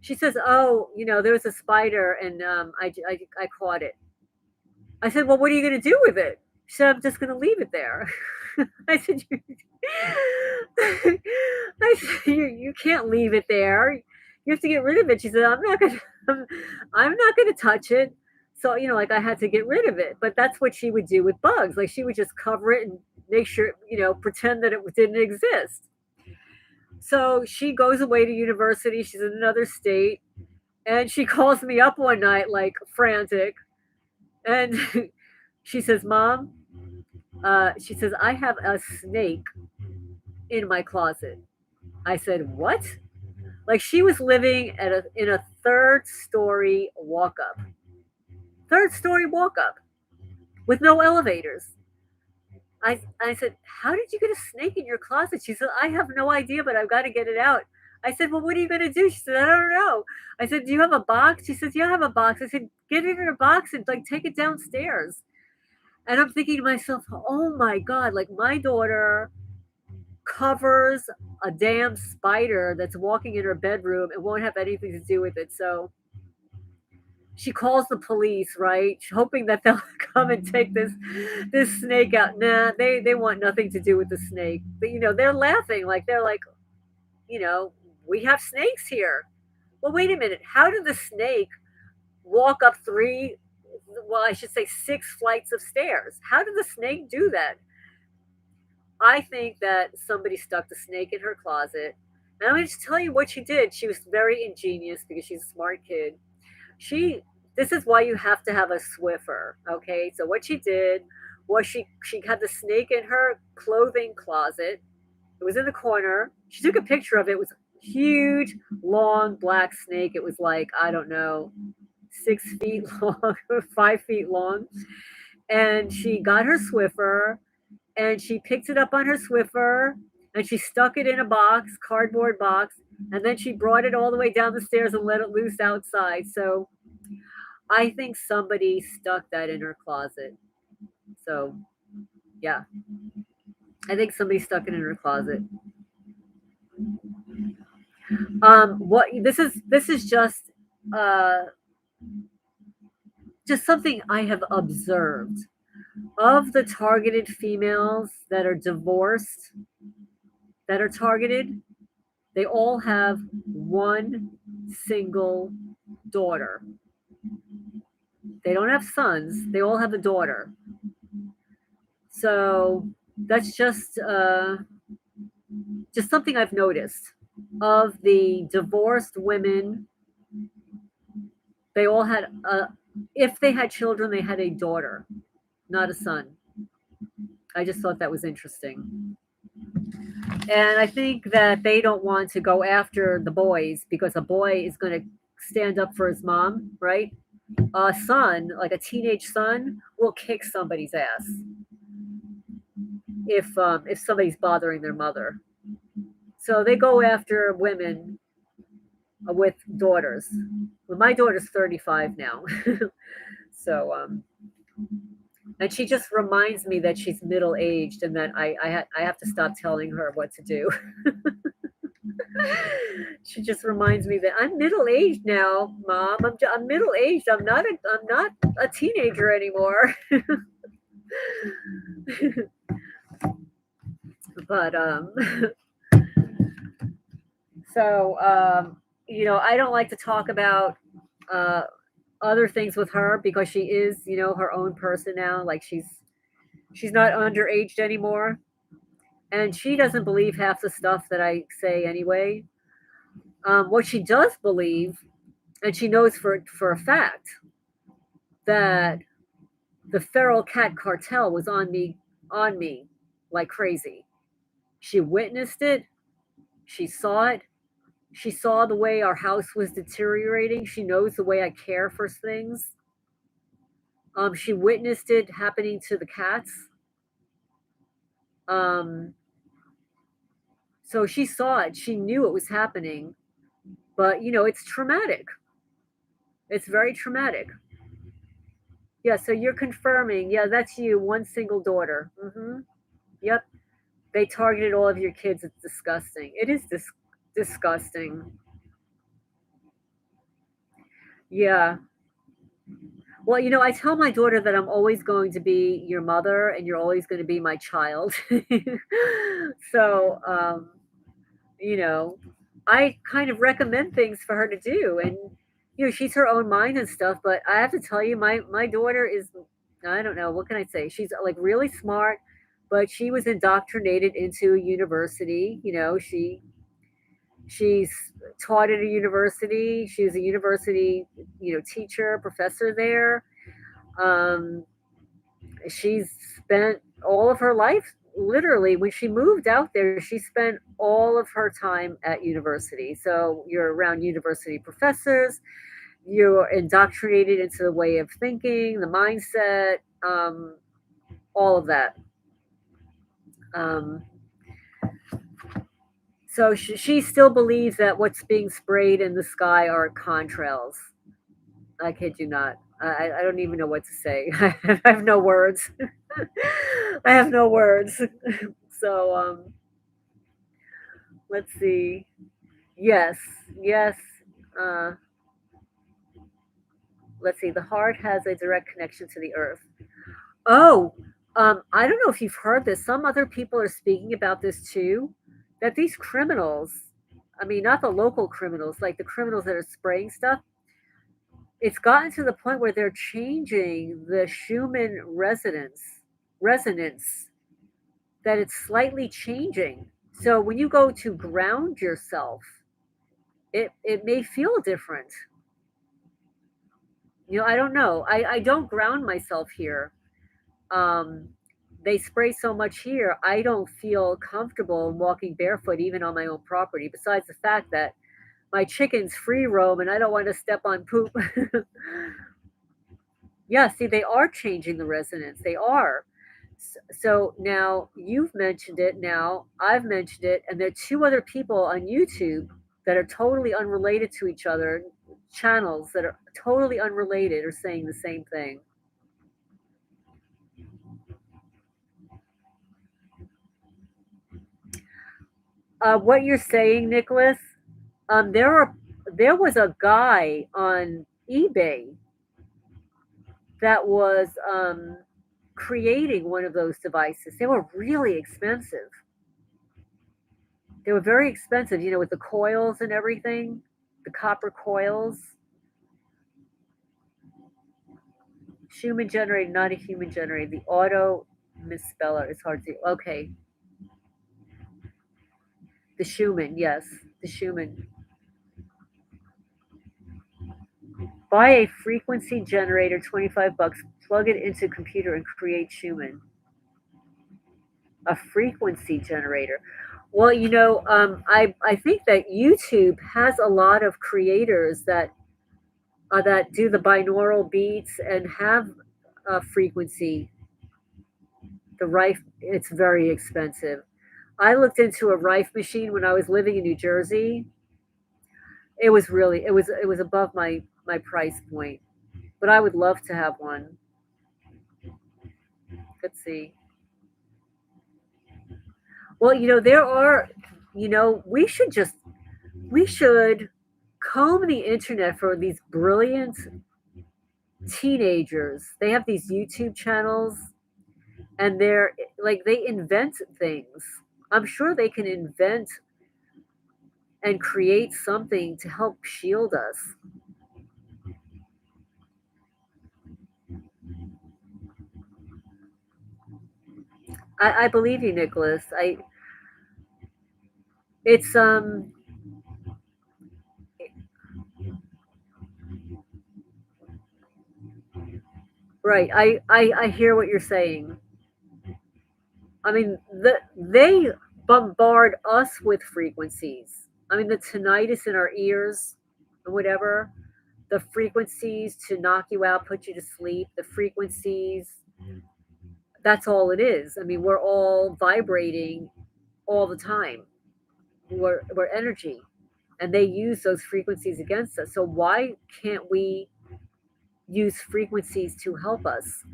She says, oh, there was a spider and I caught it. I said, well, what are you going to do with it? She said, I'm just going to leave it there. I said, you can't leave it there. You have to get rid of it. She said, I'm not going to touch it. So, like I had to get rid of it. But that's what she would do with bugs. Like she would just cover it and make sure, pretend that it didn't exist. So she goes away to university. She's in another state. And she calls me up one night, like frantic. And she says, Mom, she says, I have a snake in my closet. I said, what? Like she was living in a third story walk up with no elevators. I said, how did you get a snake in your closet? She said, I have no idea, but I've got to get it out. I said, well, what are you going to do? She said, I don't know. I said, do you have a box? She says, yeah, I have a box. I said, get it in a box and like take it downstairs. And I'm thinking to myself, oh my God, like my daughter covers a damn spider that's walking in her bedroom and won't have anything to do with it. So she calls the police, right? Hoping that they'll come and take this snake out. Nah, they want nothing to do with the snake. But they're laughing like they're like, you know, we have snakes here. Well, wait a minute. How did the snake walk up I should say six flights of stairs? How did the snake do that? I think that somebody stuck the snake in her closet. And I'm going to tell you what she did. She was very ingenious because she's a smart kid. She This is why you have to have a Swiffer. Okay, so what she did was she had the snake in her clothing closet. It was in the corner. She took a picture of it. It was a huge, long black snake. It was like, I don't know, 6 feet long, 5 feet long. And she got her Swiffer and she picked it up on her Swiffer and she stuck it in a box, cardboard box, and then she brought it all the way down the stairs and let it loose outside. So I think somebody stuck that in her closet. So yeah, I think somebody stuck it in her closet. What this is just something I have observed. Of the targeted females that are divorced, that are targeted, they all have one single daughter. They don't have sons, they all have a daughter. So that's just something I've noticed. Of the divorced women, they all had if they had children, they had a daughter, not a son. I just thought that was interesting. And I think that they don't want to go after the boys because a boy is going to stand up for his mom, right? A son, like a teenage son, will kick somebody's ass if somebody's bothering their mother. So they go after women with daughters. Well, my daughter's 35 now, so and she just reminds me that she's middle aged and that I have to stop telling her what to do. She just reminds me that I'm middle aged now, Mom. I'm middle aged. I'm not a teenager anymore. But so I don't like to talk about uh, other things with her because she is her own person now. Like she's not underaged anymore, and she doesn't believe half the stuff that I say anyway. What she does believe, and she knows for a fact that the feral cat cartel was on me like crazy. She witnessed it. She saw it. She saw the way our house was deteriorating. She knows the way I care for things. She witnessed it happening to the cats. Um, so she saw it. She knew it was happening. But it's traumatic. It's very traumatic. Yeah. So you're confirming. Yeah, that's you. One single daughter. Yep. They targeted all of your kids. It's disgusting. It is disgusting. Yeah. Well, I tell my daughter that I'm always going to be your mother and you're always going to be my child. So, you know, I kind of recommend things for her to do. And, she's her own mind and stuff. But I have to tell you, my daughter is, I don't know, what can I say? She's like really smart, but she was indoctrinated into a university. She's taught at a university. She was a university, teacher, professor there. Um, she's spent all of her life, literally, when she moved out there, she spent all of her time at university. So you're around university professors, you're indoctrinated into the way of thinking, the mindset, all of that. Um, so she still believes that what's being sprayed in the sky are contrails. I kid you not. I don't even know what to say. I have no words. I have no words. So let's see. Yes, yes. Uh, let's see. The heart has a direct connection to the earth. Oh, I don't know if you've heard this. Some other people are speaking about this too. That these criminals, I mean, not the local criminals, like the criminals that are spraying stuff, it's gotten to the point where they're changing the Schumann resonance, that it's slightly changing. So when you go to ground yourself, it may feel different. I don't know. I don't ground myself here. Um, they spray so much here, I don't feel comfortable walking barefoot even on my own property, besides the fact that my chickens free roam and I don't want to step on poop. Yeah, see, they are changing the resonance. They are. So now you've mentioned it. Now I've mentioned it, and there are two other people on YouTube that are totally unrelated to each other, channels that are totally unrelated, are saying the same thing. What you're saying, Nicholas, um, there are there was a guy on eBay that was creating one of those devices. They were really expensive. They were very expensive, with the coils and everything, the copper coils. Human generated, not a human generated. The auto misspeller is hard to. Okay, the Schumann, yes, the Schumann. Buy a frequency generator, 25 bucks. Plug it into a computer and create Schumann. A frequency generator. Well, I think that YouTube has a lot of creators that do the binaural beats and have a frequency. The Rife, it's very expensive. I looked into a Rife machine when I was living in New Jersey. It was above my price point, but I would love to have one. Let's see. Well, there are, we should comb the internet for these brilliant teenagers. They have these YouTube channels and they're like they invent things. I'm sure they can invent and create something to help shield us. I believe you, Nicholas. It's right. I hear what you're saying. I mean, they bombard us with frequencies. I mean, the tinnitus in our ears and whatever, the frequencies to knock you out, put you to sleep, the frequencies, that's all it is. I mean, we're all vibrating all the time. We're energy, and they use those frequencies against us. So why can't we use frequencies to help us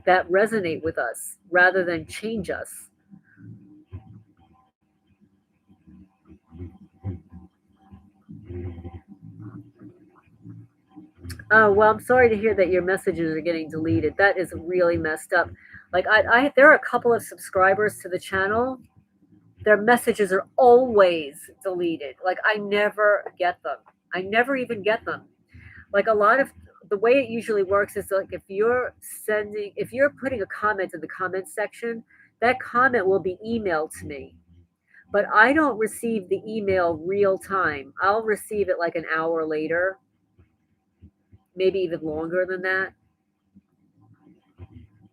that resonate with us rather than change us? Oh, well, I'm sorry to hear that your messages are getting deleted. That is really messed up. Like there are a couple of subscribers to the channel. Their messages are always deleted. Like I never get them. I never even get them. Like a lot of the way it usually works is like if you're putting a comment in the comment section, that comment will be emailed to me. But I don't receive the email real time. I'll receive it like an hour later, maybe even longer than that.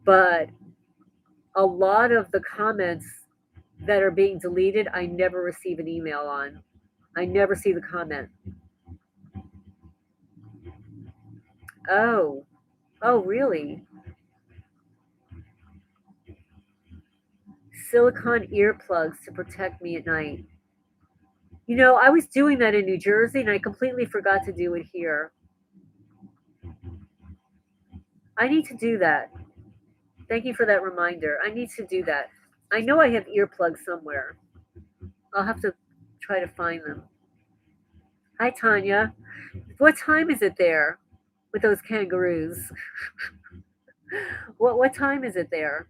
But a lot of the comments that are being deleted, I never receive an email on. I never see the comment. Oh, oh, really? Silicone earplugs to protect me at night. I was doing that in New Jersey and I completely forgot to do it here. I need to do that. Thank you for that reminder. I need to do that. I know I have earplugs somewhere. I'll have to try to find them. Hi, Tanya. What time is it there with those kangaroos? What time is it there?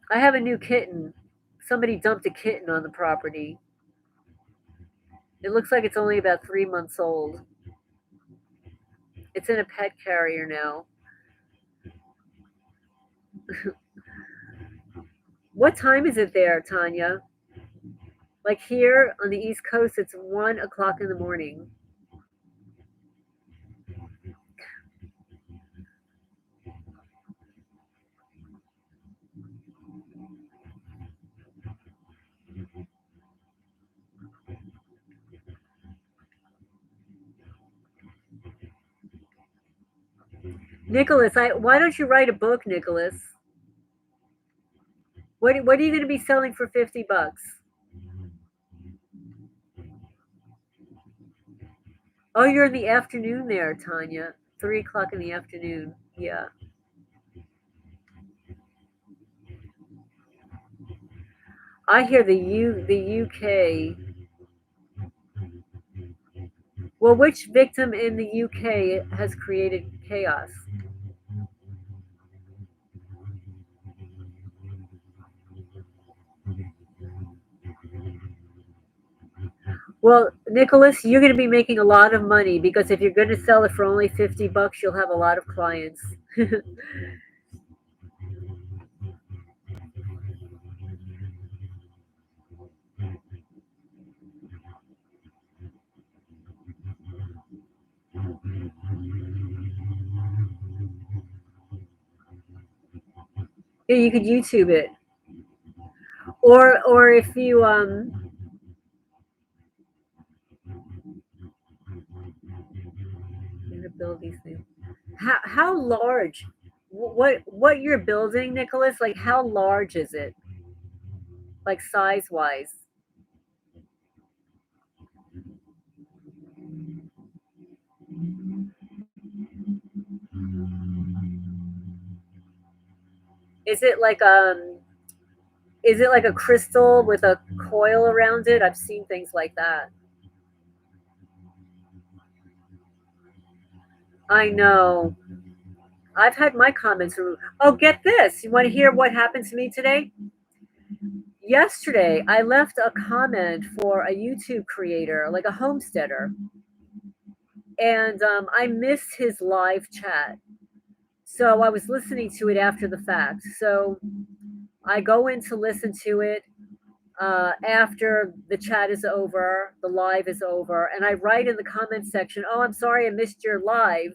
I have a new kitten. Somebody dumped a kitten on the property. It looks like it's only about 3 months old. It's in a pet carrier now. What time is it there, Tanya? Like here on the East Coast, it's 1 o'clock in the morning. Nicholas, why don't you write a book, Nicholas? What are you going to be selling for 50 bucks? Oh, you're in the afternoon there, Tanya. 3 o'clock in the afternoon. Yeah. I hear the UK. Well, which victim in the UK has created chaos? Well, Nicholas, you're going to be making a lot of money because if you're going to sell it for only $50, you'll have a lot of clients. Yeah, you could YouTube it, or if you you're gonna build these things. How large? What you're building, Nicholas? Like how large is it? Like size wise? Is it like is it like a crystal with a coil around it? I've seen things like that. I know. I've had my comments removed. Oh, get this. You want to hear what happened to me today? Yesterday, I left a comment for a YouTube creator, like a homesteader, and I missed his live chat. So I was listening to it after the fact. So I go in to listen to it after the chat is over, the live is over, and I write in the comment section, "Oh, I'm sorry I missed your live.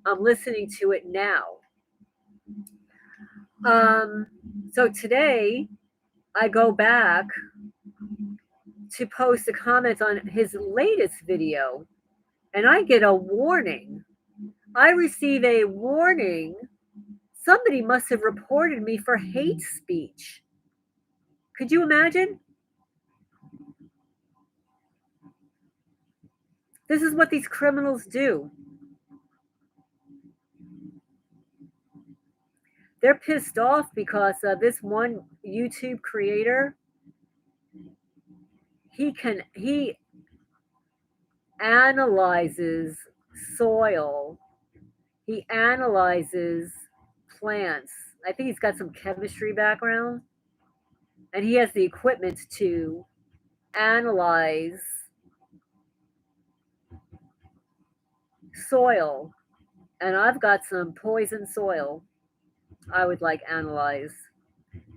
I'm listening to it now." Um, so today I go back to post a comment on his latest video, and I get a warning. I receive a warning. Somebody must have reported me for hate speech. Could you imagine? This is what these criminals do. They're pissed off because this one YouTube creator, he analyzes soil. He analyzes plants. I think he's got some chemistry background, and he has the equipment to analyze soil. And I've got some poison soil I would like analyzed.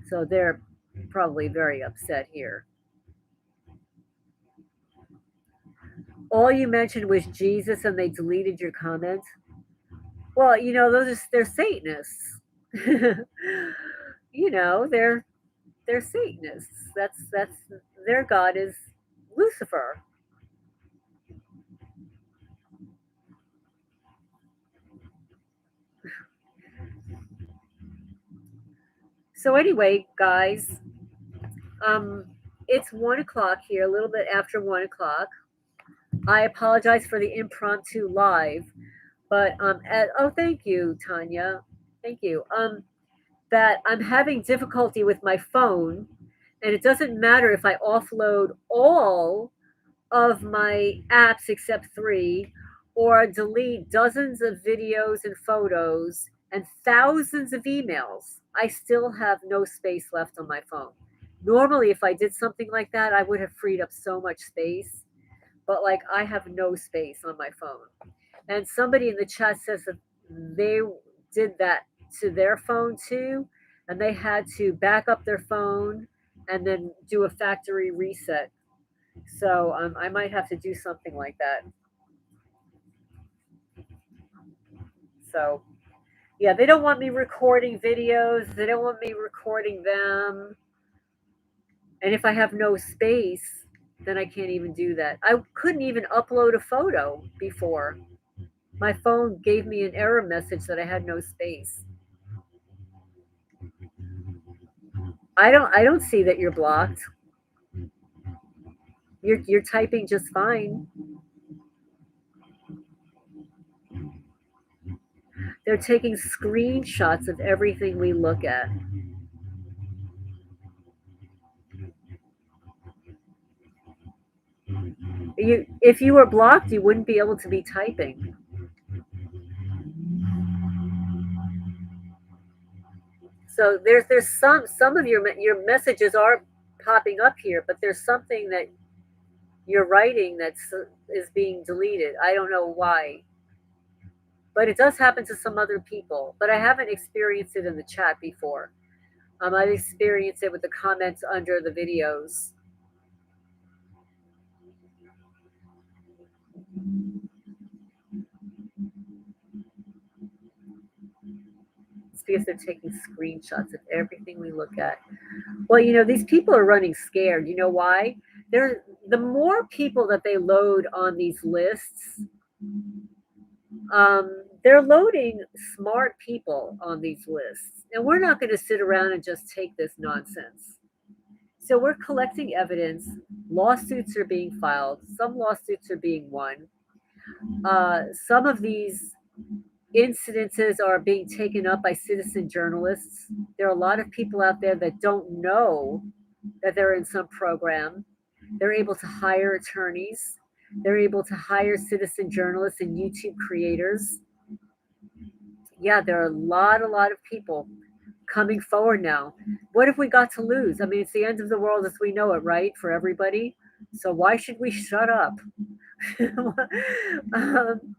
So they're probably very upset here. All you mentioned was Jesus and they deleted your comment. Well, they're Satanists. They're Satanists. That's their God is Lucifer. So anyway, guys, um, it's 1 o'clock here, a little bit after 1 o'clock. I apologize for the impromptu live, but oh, thank you, Tanya. Thank you. That I'm having difficulty with my phone, and it doesn't matter if I offload all of my apps except three, or delete dozens of videos and photos and thousands of emails. I still have no space left on my phone. Normally, if I did something like that, I would have freed up so much space, but like I have no space on my phone. And somebody in the chat says that they did that to their phone too, and they had to back up their phone and then do a factory reset. So I might have to do something like that. So yeah, they don't want me recording videos. They don't want me recording them. And if I have no space, then I can't even do that. I couldn't even upload a photo before. My phone gave me an error message that I had no space. I don't see that you're blocked. You're typing just fine. They're taking screenshots of everything we look at. If you were blocked, you wouldn't be able to be typing. So there's some of your messages are popping up here, but there's something that you're writing that's is being deleted. I don't know why, but it does happen to some other people. But I haven't experienced it in the chat before. I've experienced it with the comments under the videos. It's because they're taking screenshots of everything we look at. Well, these people are running scared. You know why? The more people that they load on these lists, they're loading smart people on these lists. And we're not going to sit around and just take this nonsense. So we're collecting evidence. Lawsuits are being filed. Some lawsuits are being won. Some of these incidences are being taken up by citizen journalists. There are a lot of people out there that don't know that they're in some program. They're able to hire attorneys. They're able to hire citizen journalists and YouTube creators. Yeah, there are a lot of people coming forward now. What have we got to lose? I mean, it's the end of the world as we know it, right? For everybody. So why should we shut up? um,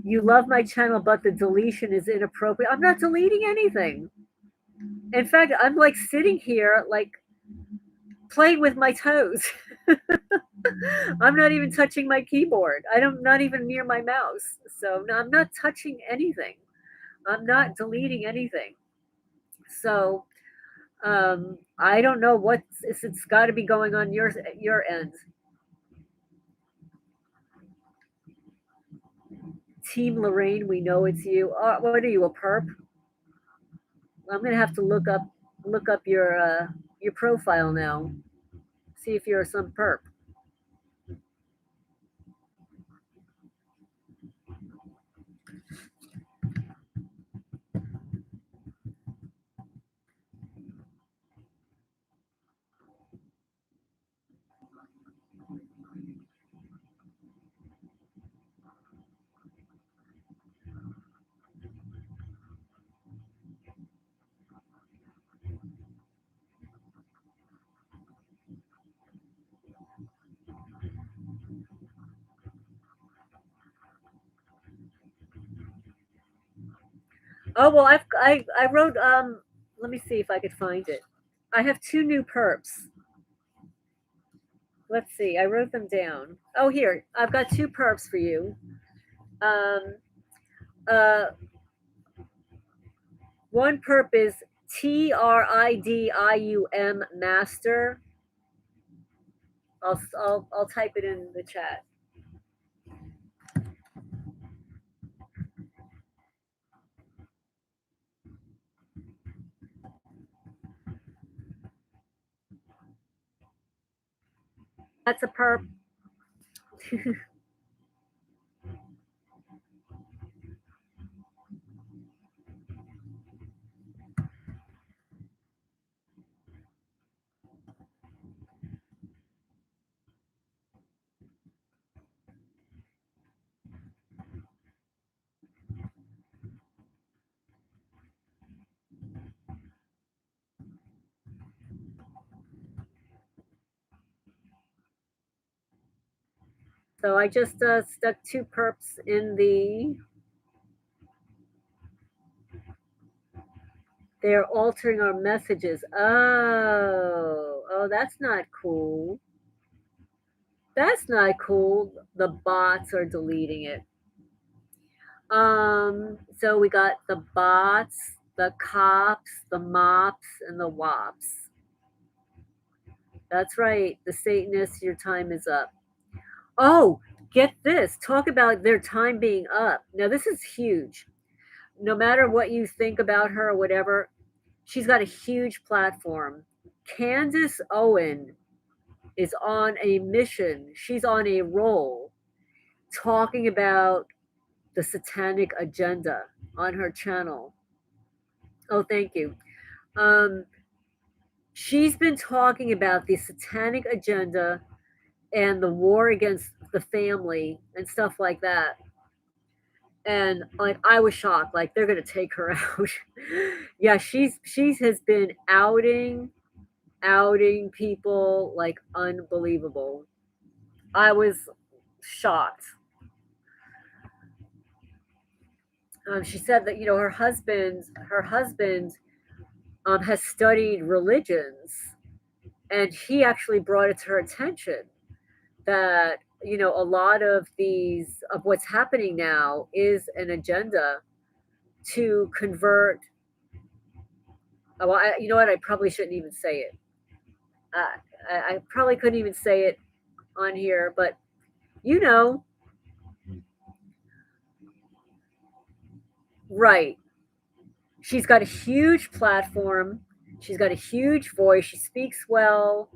you love my channel, but the deletion is inappropriate. I'm not deleting anything. In fact, I'm like sitting here, like playing with my toes. I'm not even touching my keyboard. I'm not even near my mouse. So no, I'm not touching anything. I'm not deleting anything. So I don't know it's got to be going on your end. Team Lorraine, we know it's you. What are you, a perp? I'm gonna have to look up your profile now. See if you're some perp. Oh well, I wrote. Let me see if I could find it. I have two new perps. Let's see. I wrote them down. Oh, here I've got two perps for you. Um, uh, One perp is TRIDIUM master. I'll type it in the chat. That's a perp. So I just stuck two perps in the. They're altering our messages. Oh, that's not cool. That's not cool. The bots are deleting it. So we got the bots, the cops, the mops, and the wops. That's right. The Satanists, your time is up. Oh, get this. Talk about their time being up. Now, this is huge. No matter what you think about her or whatever, she's got a huge platform. Candace Owen is on a mission. She's on a roll talking about the satanic agenda on her channel. Oh, thank you. Um, She's been talking about the satanic agenda and the war against the family and stuff like that. And like I was shocked, like they're gonna take her out. Yeah, she's has been outing people like unbelievable. I was shocked. She said that her husband has studied religions, and he actually brought it to her attention that a lot of what's happening now is an agenda to convert. Well, you know what? I probably shouldn't even say it. Uh, I probably couldn't even say it on here, but you know, right? She's got a huge platform. She's got a huge voice. She speaks well,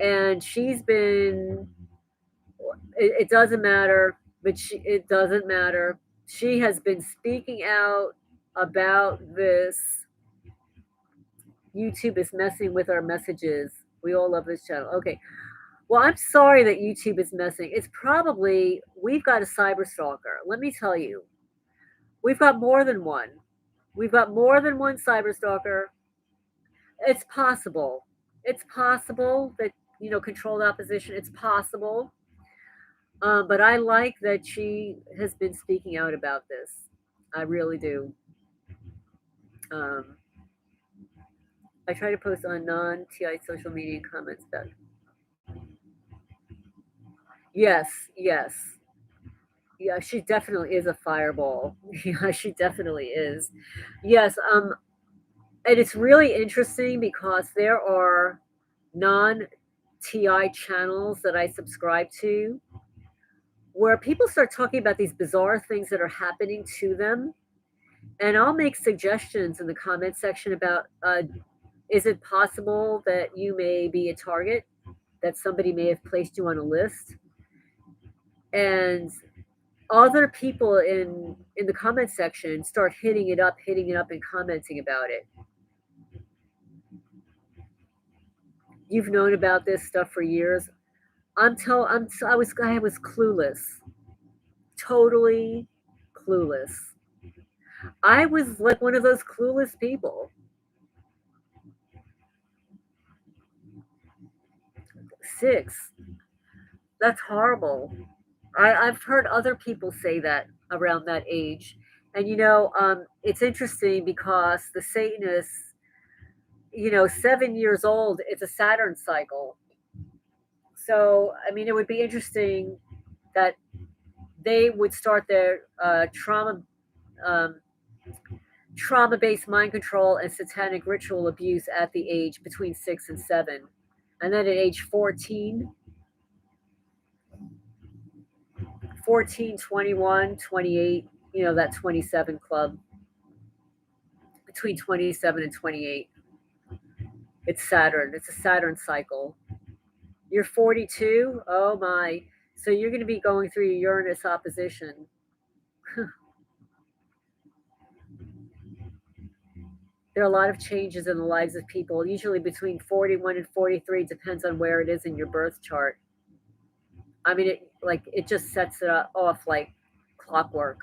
and she's been. It doesn't matter, but it doesn't matter. She has been speaking out about this. YouTube is messing with our messages. We all love this channel. Okay. Well, I'm sorry that YouTube is messing. It's probably, we've got a cyber stalker. Let me tell you, we've got more than one. We've got more than one cyber stalker. It's possible. It's possible that, controlled opposition, it's possible. But I like that she has been speaking out about this. I really do. Um, I try to post on non-TI social media comments about. Yes, yes. Yeah, she definitely is a fireball. Yeah, she definitely is. Yes, and it's really interesting because there are non-TI channels that I subscribe to where people start talking about these bizarre things that are happening to them, and I'll make suggestions in the comment section about is it possible that you may be a target, that somebody may have placed you on a list, and other people in the comment section start hitting it up and commenting about it. You've known about this stuff for years. I was clueless, totally clueless. I was like one of those clueless people. 6. That's horrible. I've heard other people say that around that age. And it's interesting because the Satanists, 7 years old, it's a Saturn cycle. So, I mean, it would be interesting that they would start their um, trauma-based mind control and satanic ritual abuse at the age between 6 and 7, and then at age 14, 14, 21, 28, that 27 club, between 27 and 28. It's Saturn. It's a Saturn cycle. You're 42. Oh my. So you're going to be going through Uranus opposition. There are a lot of changes in the lives of people, usually between 41 and 43, depends on where it is in your birth chart. I mean, it just sets it off like clockwork.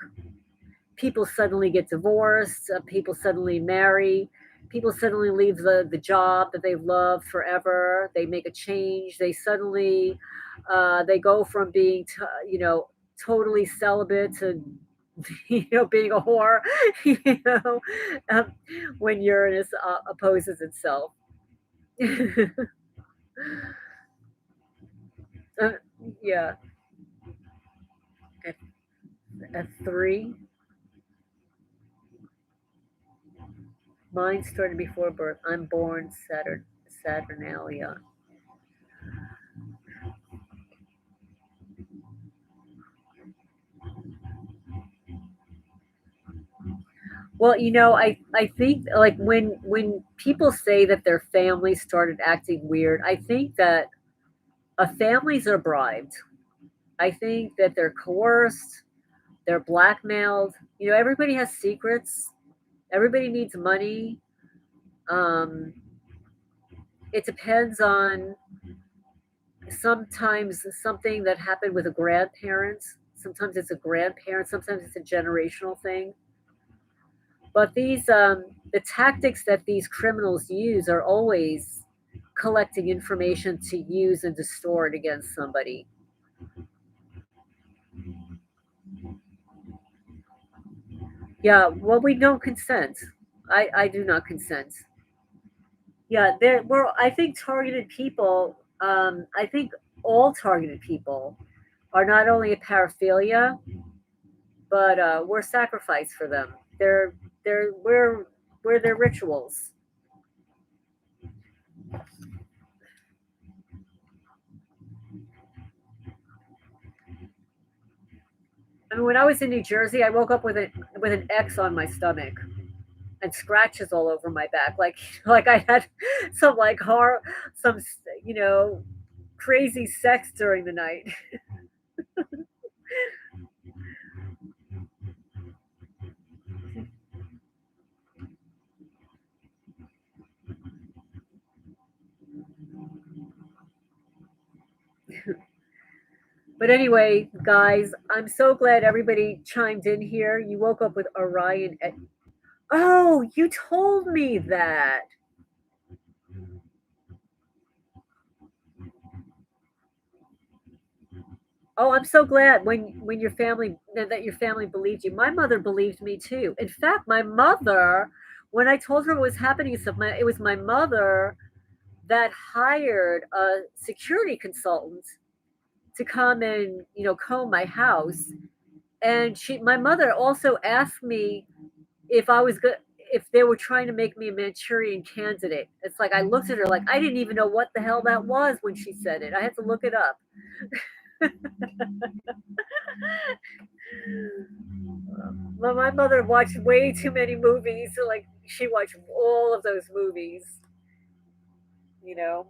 People suddenly get divorced, people suddenly marry, people suddenly leave the job that they've loved forever. They make a change. They suddenly they go from being totally celibate to being a whore. you know um, when Uranus opposes itself. uh, yeah, at, at 3. Mine started before birth. I'm born Saturnalia. Well, I think like when people say that their families started acting weird, I think that families are bribed. I think that they're coerced, they're blackmailed. Everybody has secrets. Everybody needs money. Um, It depends on sometimes something that happened with a grandparent. Sometimes it's a grandparent, sometimes it's a generational thing. But the tactics that these criminals use are always collecting information to use and to store it against somebody. Yeah, well, we don't consent. I do not consent. Yeah, there were, I think, targeted people. I think all targeted people are not only a paraphilia, but we're sacrificed for them. They're we're their rituals. I mean, when I was in New Jersey, I woke up with an X on my stomach and scratches all over my back, like like I had some like horror, some you know crazy sex during the night. But anyway, guys, I'm so glad everybody chimed in here. You woke up with Orion. Oh, you told me that. Oh, I'm so glad when your family that your family believed you. My mother believed me too. In fact, my mother, when I told her what was happening, it was my mother that hired a security consultant to come and comb my house. And my mother also asked me if I was good, if they were trying to make me a Manchurian candidate. It's like I looked at her like I didn't even know what the hell that was when she said it. I had to look it up. Well, my mother watched way too many movies. So like she watched all of those movies, you know,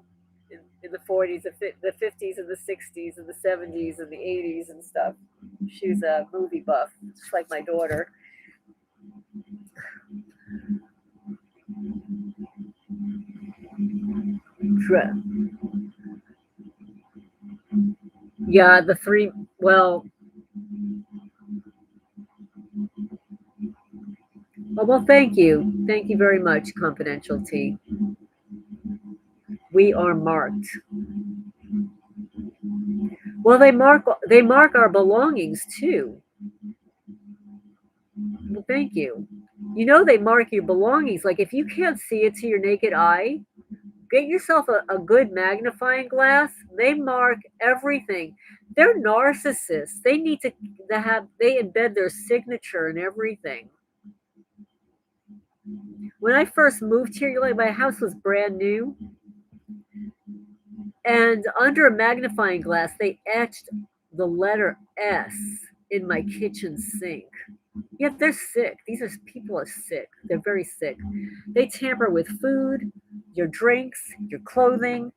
in the 40s, the 50s, and the 60s, and the 70s, and the 80s, and stuff. She's a movie buff, just like my daughter. Yeah, the three. Well, well, thank you very much, Confidential T. We are marked. Well, they mark our belongings too. Well, thank you. They mark your belongings. Like if you can't see it to your naked eye, get yourself a good magnifying glass. They mark everything. They're narcissists. They need to they embed their signature in everything. When I first moved here, like my house was brand new, and under a magnifying glass, they etched the letter S in my kitchen sink. Yeah, they're sick. These are people are sick. They're very sick. They tamper with food, your drinks, your clothing.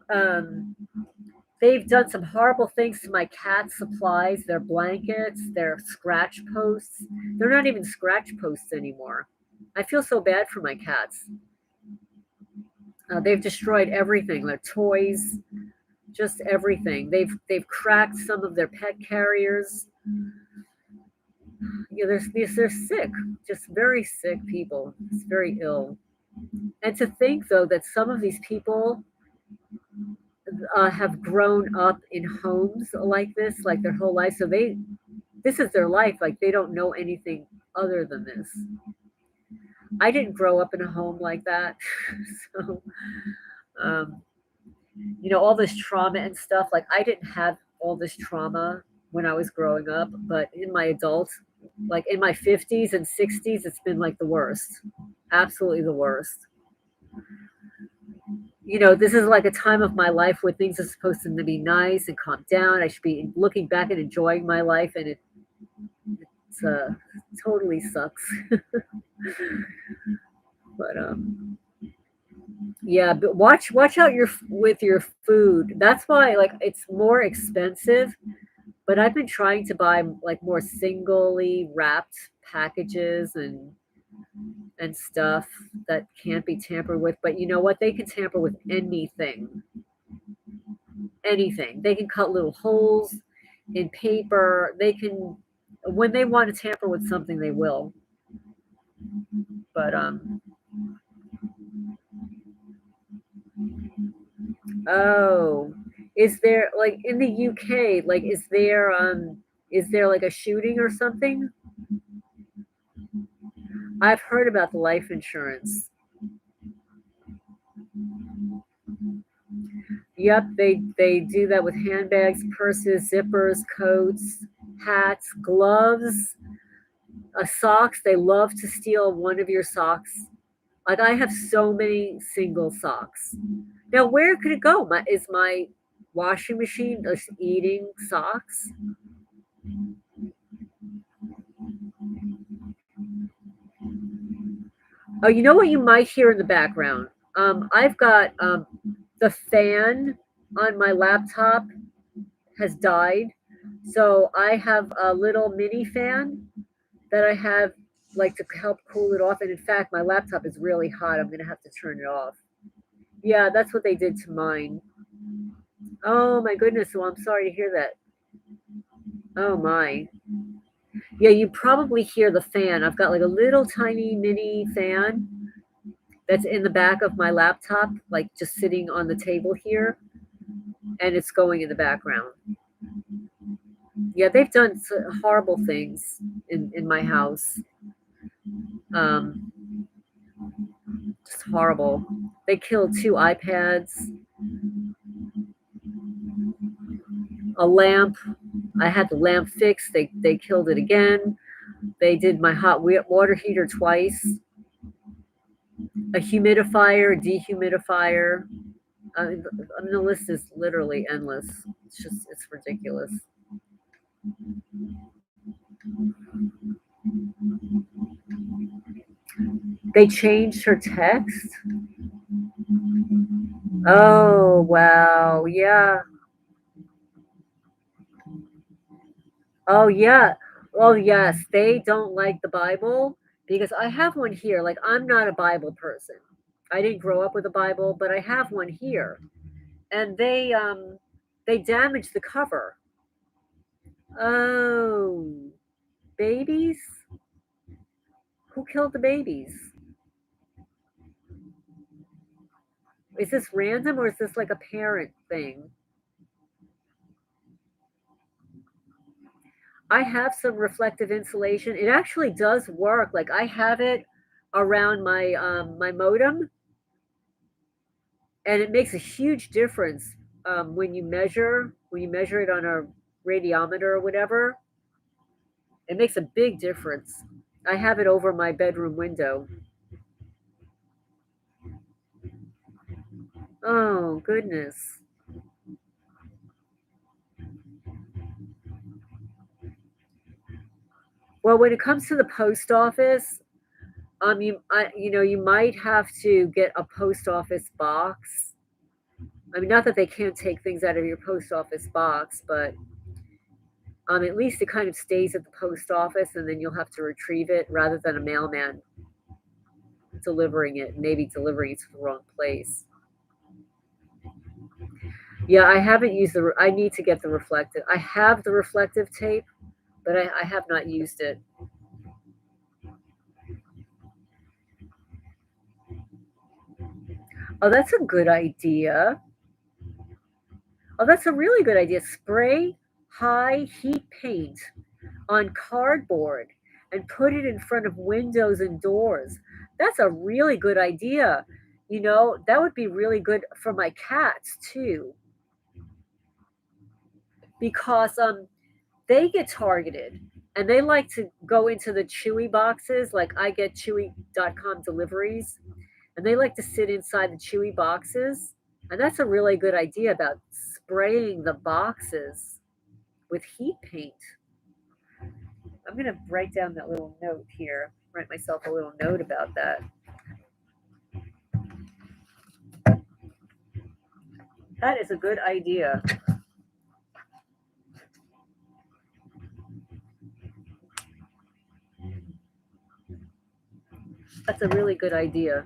Um, they've done some horrible things to my cat's supplies, their blankets, their scratch posts. They're not even scratch posts anymore. I feel so bad for my cats. They've destroyed everything, their toys, just everything. They've cracked some of their pet carriers. They're sick, just very sick people. It's very ill. And to think though that some of these people have grown up in homes like this, like their whole life, so this is their life. Like they don't know anything other than this. I didn't grow up in a home like that, so um, all this trauma and stuff. Like I didn't have all this trauma when I was growing up, but in my adults, like in my 50s and 60s, it's been like the worst, absolutely the worst. This is like a time of my life where things are supposed to be nice and calm down. I should be looking back and enjoying my life, and it's totally sucks. But yeah, but watch out with your food. That's why like it's more expensive. But I've been trying to buy like more singly wrapped packages and and stuff that can't be tampered with. But you know what? They can tamper with anything. Anything. They can cut little holes in paper. They can, when they want to tamper with something, they will. But oh, is there like in the UK? Like, is there like a shooting or something? I've heard about the life insurance. Yep, they do that with handbags, purses, zippers, coats, hats, gloves, socks. They love to steal one of your socks. Like I have so many single socks. Now, where could it go? Is my washing machine just eating socks? Oh, you know what you might hear in the background? I've got the fan on my laptop has died. So I have a little mini fan that I have like to help cool it off. And in fact, my laptop is really hot. I'm going to have to turn it off. Yeah, that's what they did to mine. Oh my goodness. Well, I'm sorry to hear that. Oh my. Yeah, you probably hear the fan. I've got like a little tiny mini fan that's in the back of my laptop, like just sitting on the table here, and it's going in the background. Yeah, they've done horrible things in my house. Um, just horrible. They killed 2 iPads, a lamp. I had the lamp fixed. They killed it again. They did my hot water heater twice. A humidifier, dehumidifier. The list is literally endless. It's ridiculous. They changed her text. Oh wow, yeah. Oh yeah. Oh yes, they don't like the Bible because I have one here. Like I'm not a Bible person. I didn't grow up with a Bible, but I have one here, and they damaged the cover. Oh, babies? Who killed the babies? Is this random or is this like a parent thing? I have some reflective insulation. It actually does work. Like I have it around my modem, and it makes a huge difference when you measure it on a radiometer or whatever. It makes a big difference. I have it over my bedroom window. Oh goodness. Well, when it comes to the post office, you might have to get a post office box. I mean, not that they can't take things out of your post office box, but at least it kind of stays at the post office, and then you'll have to retrieve it rather than a mailman delivering it, maybe delivering it to the wrong place. Yeah, I haven't used I need to get the reflective. I have the reflective tape, but I have not used it. Oh, that's a good idea. Oh, that's a really good idea. Spray high heat paint on cardboard and put it in front of windows and doors. That's a really good idea. That would be really good for my cats too, because they get targeted and they like to go into the Chewy boxes. Like I get Chewy.com deliveries, and they like to sit inside the Chewy boxes. And that's a really good idea about spraying the boxes with heat paint. I'm going to write down that little note here, write myself a little note about that. That is a good idea. That's a really good idea.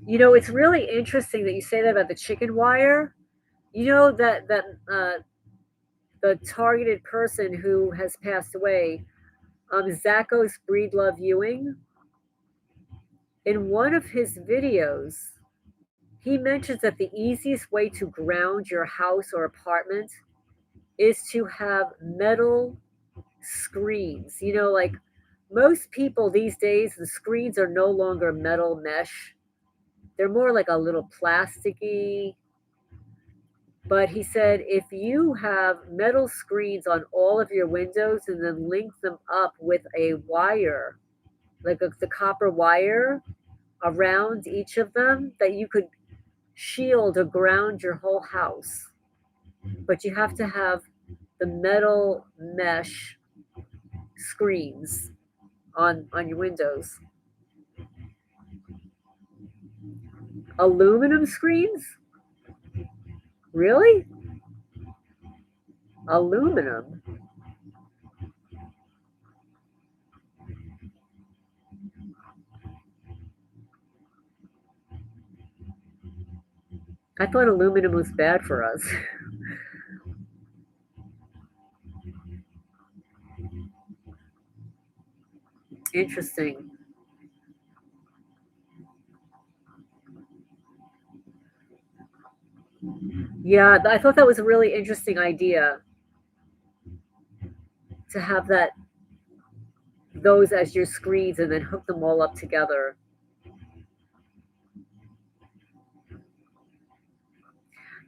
It's really interesting that you say that about the chicken wire. You know that the targeted person who has passed away, Zachos Breedlove Ewing, in one of his videos, he mentions that the easiest way to ground your house or apartment is to have metal screens. Like most people these days, the screens are no longer metal mesh. They're more like a little plasticky. But he said if you have metal screens on all of your windows and then link them up with a wire, like the copper wire around each of them, that you could shield or ground your whole house. But you have to have the metal mesh screens on your windows. Aluminum screens? Really? Aluminum? I thought aluminum was bad for us. Interesting. Yeah, I thought that was a really interesting idea to have those as your screens and then hook them all up together.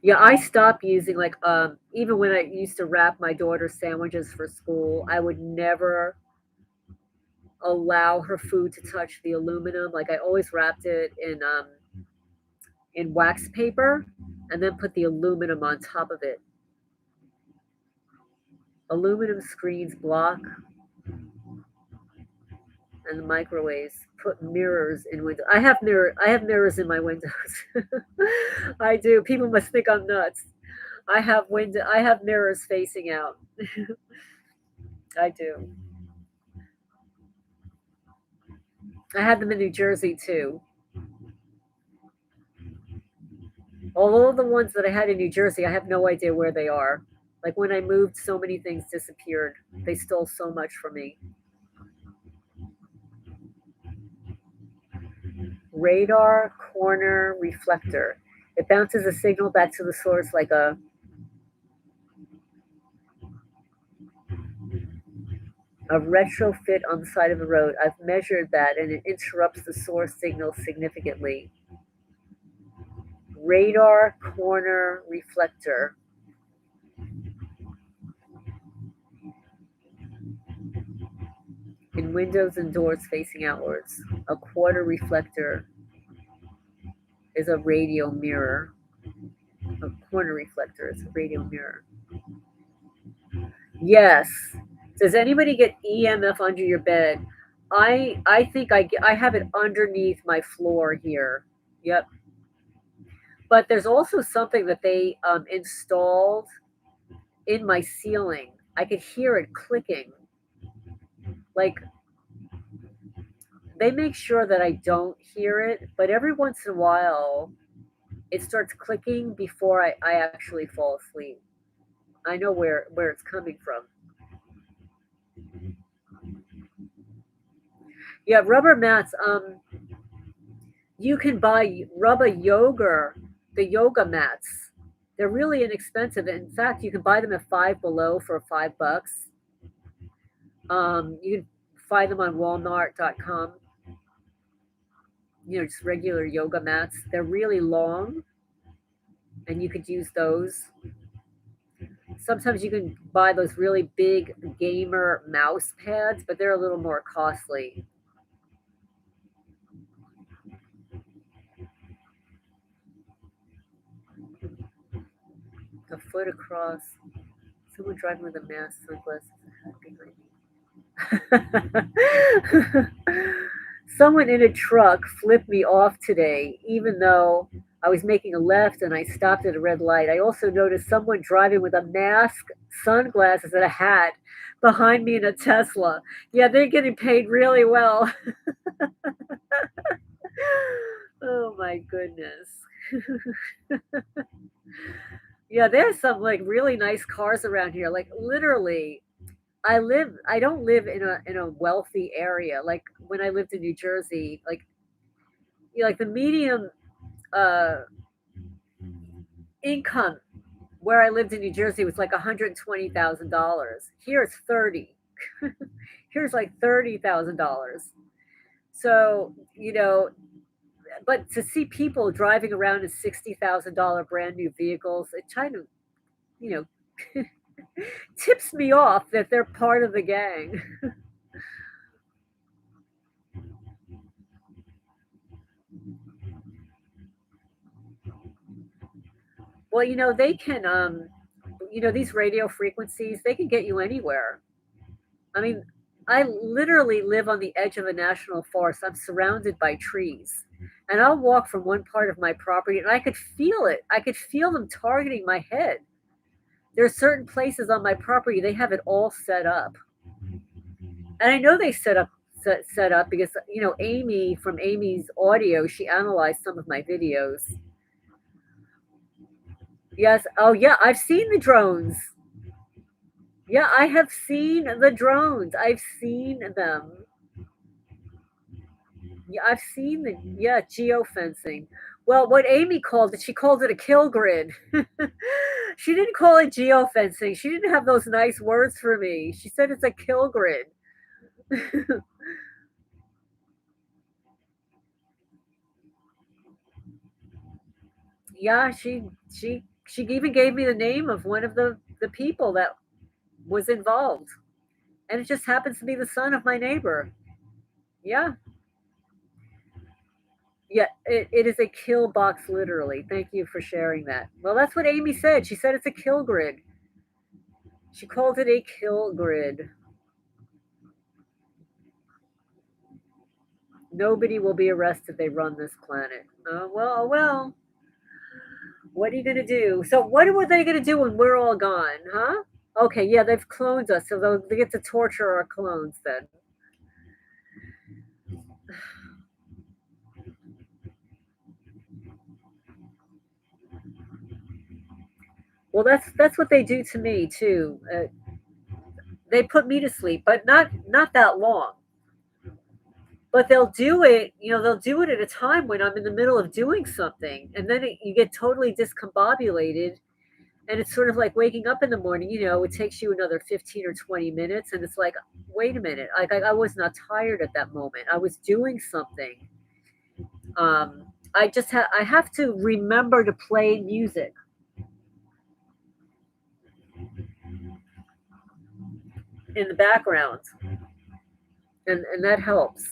Yeah, I stopped using like even when I used to wrap my daughter's sandwiches for school, I would never allow her food to touch the aluminum. Like I always wrapped it in wax paper and then put the aluminum on top of it. Aluminum screens block and the microwaves. Put mirrors in windows. I have mirrors in my windows. I do. People must think I'm nuts. I have mirrors facing out. I do. I had them in New Jersey too. All of the ones that I had in New Jersey, I have no idea where they are. Like when I moved, so many things disappeared. They stole so much from me. Radar corner reflector. It bounces a signal back to the source like a retrofit on the side of the road. I've measured that and it interrupts the source signal significantly. Radar corner reflector. In windows and doors facing outwards. A quarter reflector is a radio mirror. A corner reflector is a radio mirror. Yes. Does anybody get EMF under your bed? I think I have it underneath my floor here. Yep. But there's also something that they installed in my ceiling. I could hear it clicking. Like they make sure that I don't hear it, but every once in a while it starts clicking before I actually fall asleep. I know where it's coming from. Yeah, rubber mats. You can buy rubber yoga, the yoga mats. They're really inexpensive. In fact, you can buy them at Five Below for $5. You can find them on Walmart.com. Just regular yoga mats. They're really long, and you could use those. Sometimes you can buy those really big gamer mouse pads, but they're a little more costly. A foot across. Someone driving with a mask, sunglasses, and hat behind me. Someone in a truck flipped me off today, even though I was making a left and I stopped at a red light. I also noticed someone driving with a mask, sunglasses, and a hat behind me in a Tesla. Yeah, they're getting paid really well. Oh my goodness. Yeah, there's some like really nice cars around here. Like literally, I don't live in a wealthy area. Like when I lived in New Jersey, like like the medium uh income where I lived in New Jersey was like $120,000. Here it's 30. Here's like $30,000. So, but to see people driving around in $60,000 brand new vehicles, it kind of, you know, tips me off that they're part of the gang. Well, they can, these radio frequencies, they can get you anywhere. I mean, I literally live on the edge of a national forest. I'm surrounded by trees. And I'll walk from one part of my property and I could feel it. I could feel them targeting my head. There are certain places on my property, they have it all set up. And I know they set up because Amy from Amy's audio, she analyzed some of my videos. Yes. Oh yeah, I've seen the drones. Yeah, I have seen the drones. I've seen them. Yeah, I've seen the geofencing. Well, what Amy called it, she called it a kill grid. She didn't call it geofencing. She didn't have those nice words for me. She said it's a kill grid. Yeah, she even gave me the name of one of the people that was involved, and it just happens to be the son of my neighbor. Yeah, yeah, it is a kill box, literally. Thank you for sharing that. Well, that's what Amy said. She said it's a kill grid. She called it a kill grid. Nobody will be arrested. They run this planet. Oh well, oh well. What are you gonna do? So what are they gonna do when we're all gone, huh? Okay, yeah, they've cloned us, so they get to torture our clones then. Well, that's what they do to me too. They put me to sleep, but not that long. But they'll do it, they'll do it at a time when I'm in the middle of doing something, and then you get totally discombobulated, and it's sort of like waking up in the morning. It takes you another 15 or 20 minutes, and it's like, wait a minute, like I was not tired at that moment. I was doing something. I have to remember to play music in the background, and that helps.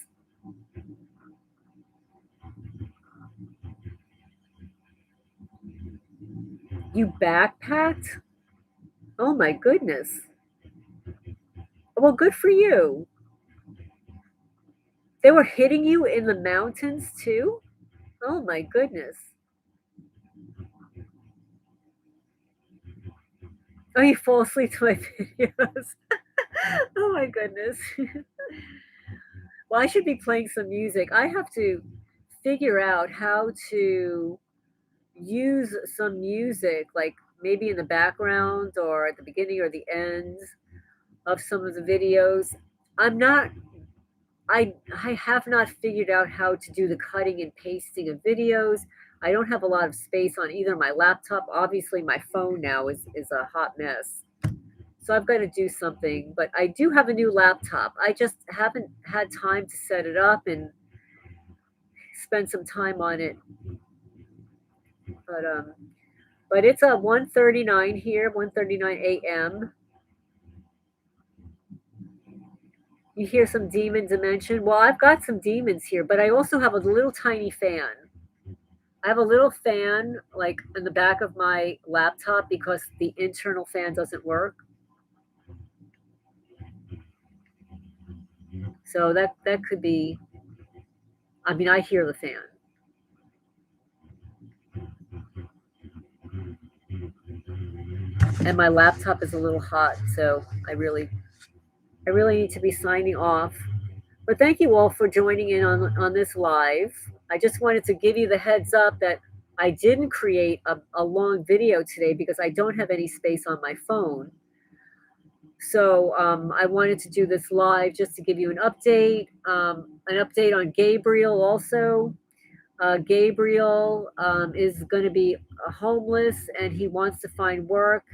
You backpacked? Oh my goodness. Well, good for you. They were hitting you in the mountains too? Oh my goodness. Oh, you fall asleep to my videos. Oh my goodness. Well, I should be playing some music. I have to figure out how to use some music, like maybe in the background or at the beginning or the end of some of the videos. I'm not I have not figured out how to do the cutting and pasting of videos. I don't have a lot of space on either my laptop. Obviously, my phone now is a hot mess. So I've got to do something, but I do have a new laptop. I just haven't had time to set it up and spend some time on it. But it's a 1:39 here, 1:39 a.m. You hear some demon dimension. Well, I've got some demons here, but I also have a little tiny fan. I have a little fan like in the back of my laptop because the internal fan doesn't work. So that could be, I mean, I hear the fan. and my laptop is a little hot, so I really need to be signing off. But thank you all for joining in on this live. I just wanted to give you the heads up that I didn't create a long video today because I don't have any space on my phone. So I wanted to do this live just to give you an update on Gabriel also. Gabriel is going to be homeless and he wants to find work.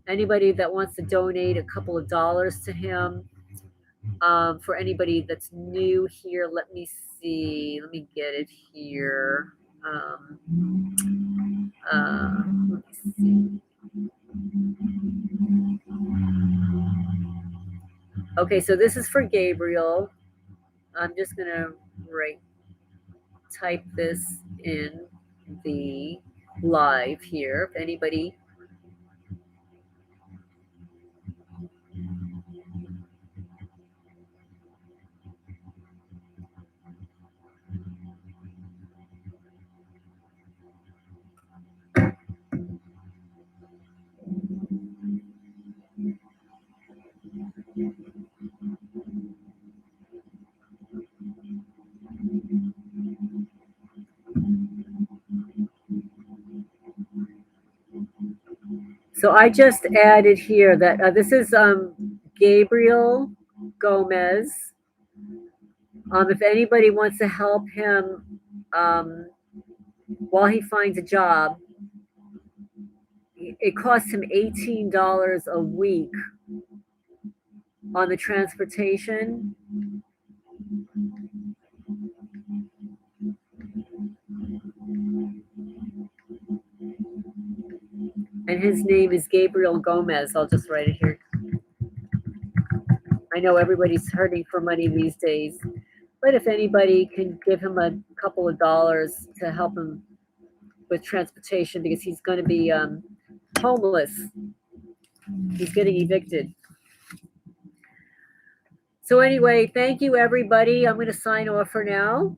Anybody that wants to donate a couple of dollars to him. For anybody that's new here, let me see. Let me get it here. Let me see. Okay, so this is for Gabriel. I'm just gonna type this in the live here. If anybody So I just added here that this is Gabriel Gomez. If anybody wants to help him while he finds a job, it costs him $18 a week on the transportation. And his name is Gabriel Gomez. I'll just write it here. I know everybody's hurting for money these days, but if anybody can give him a couple of dollars to help him with transportation because he's going to be homeless, he's getting evicted. So anyway, thank you everybody. I'm going to sign off for now,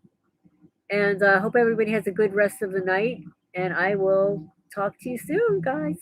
and I hope everybody has a good rest of the night. And I will talk to you soon, guys.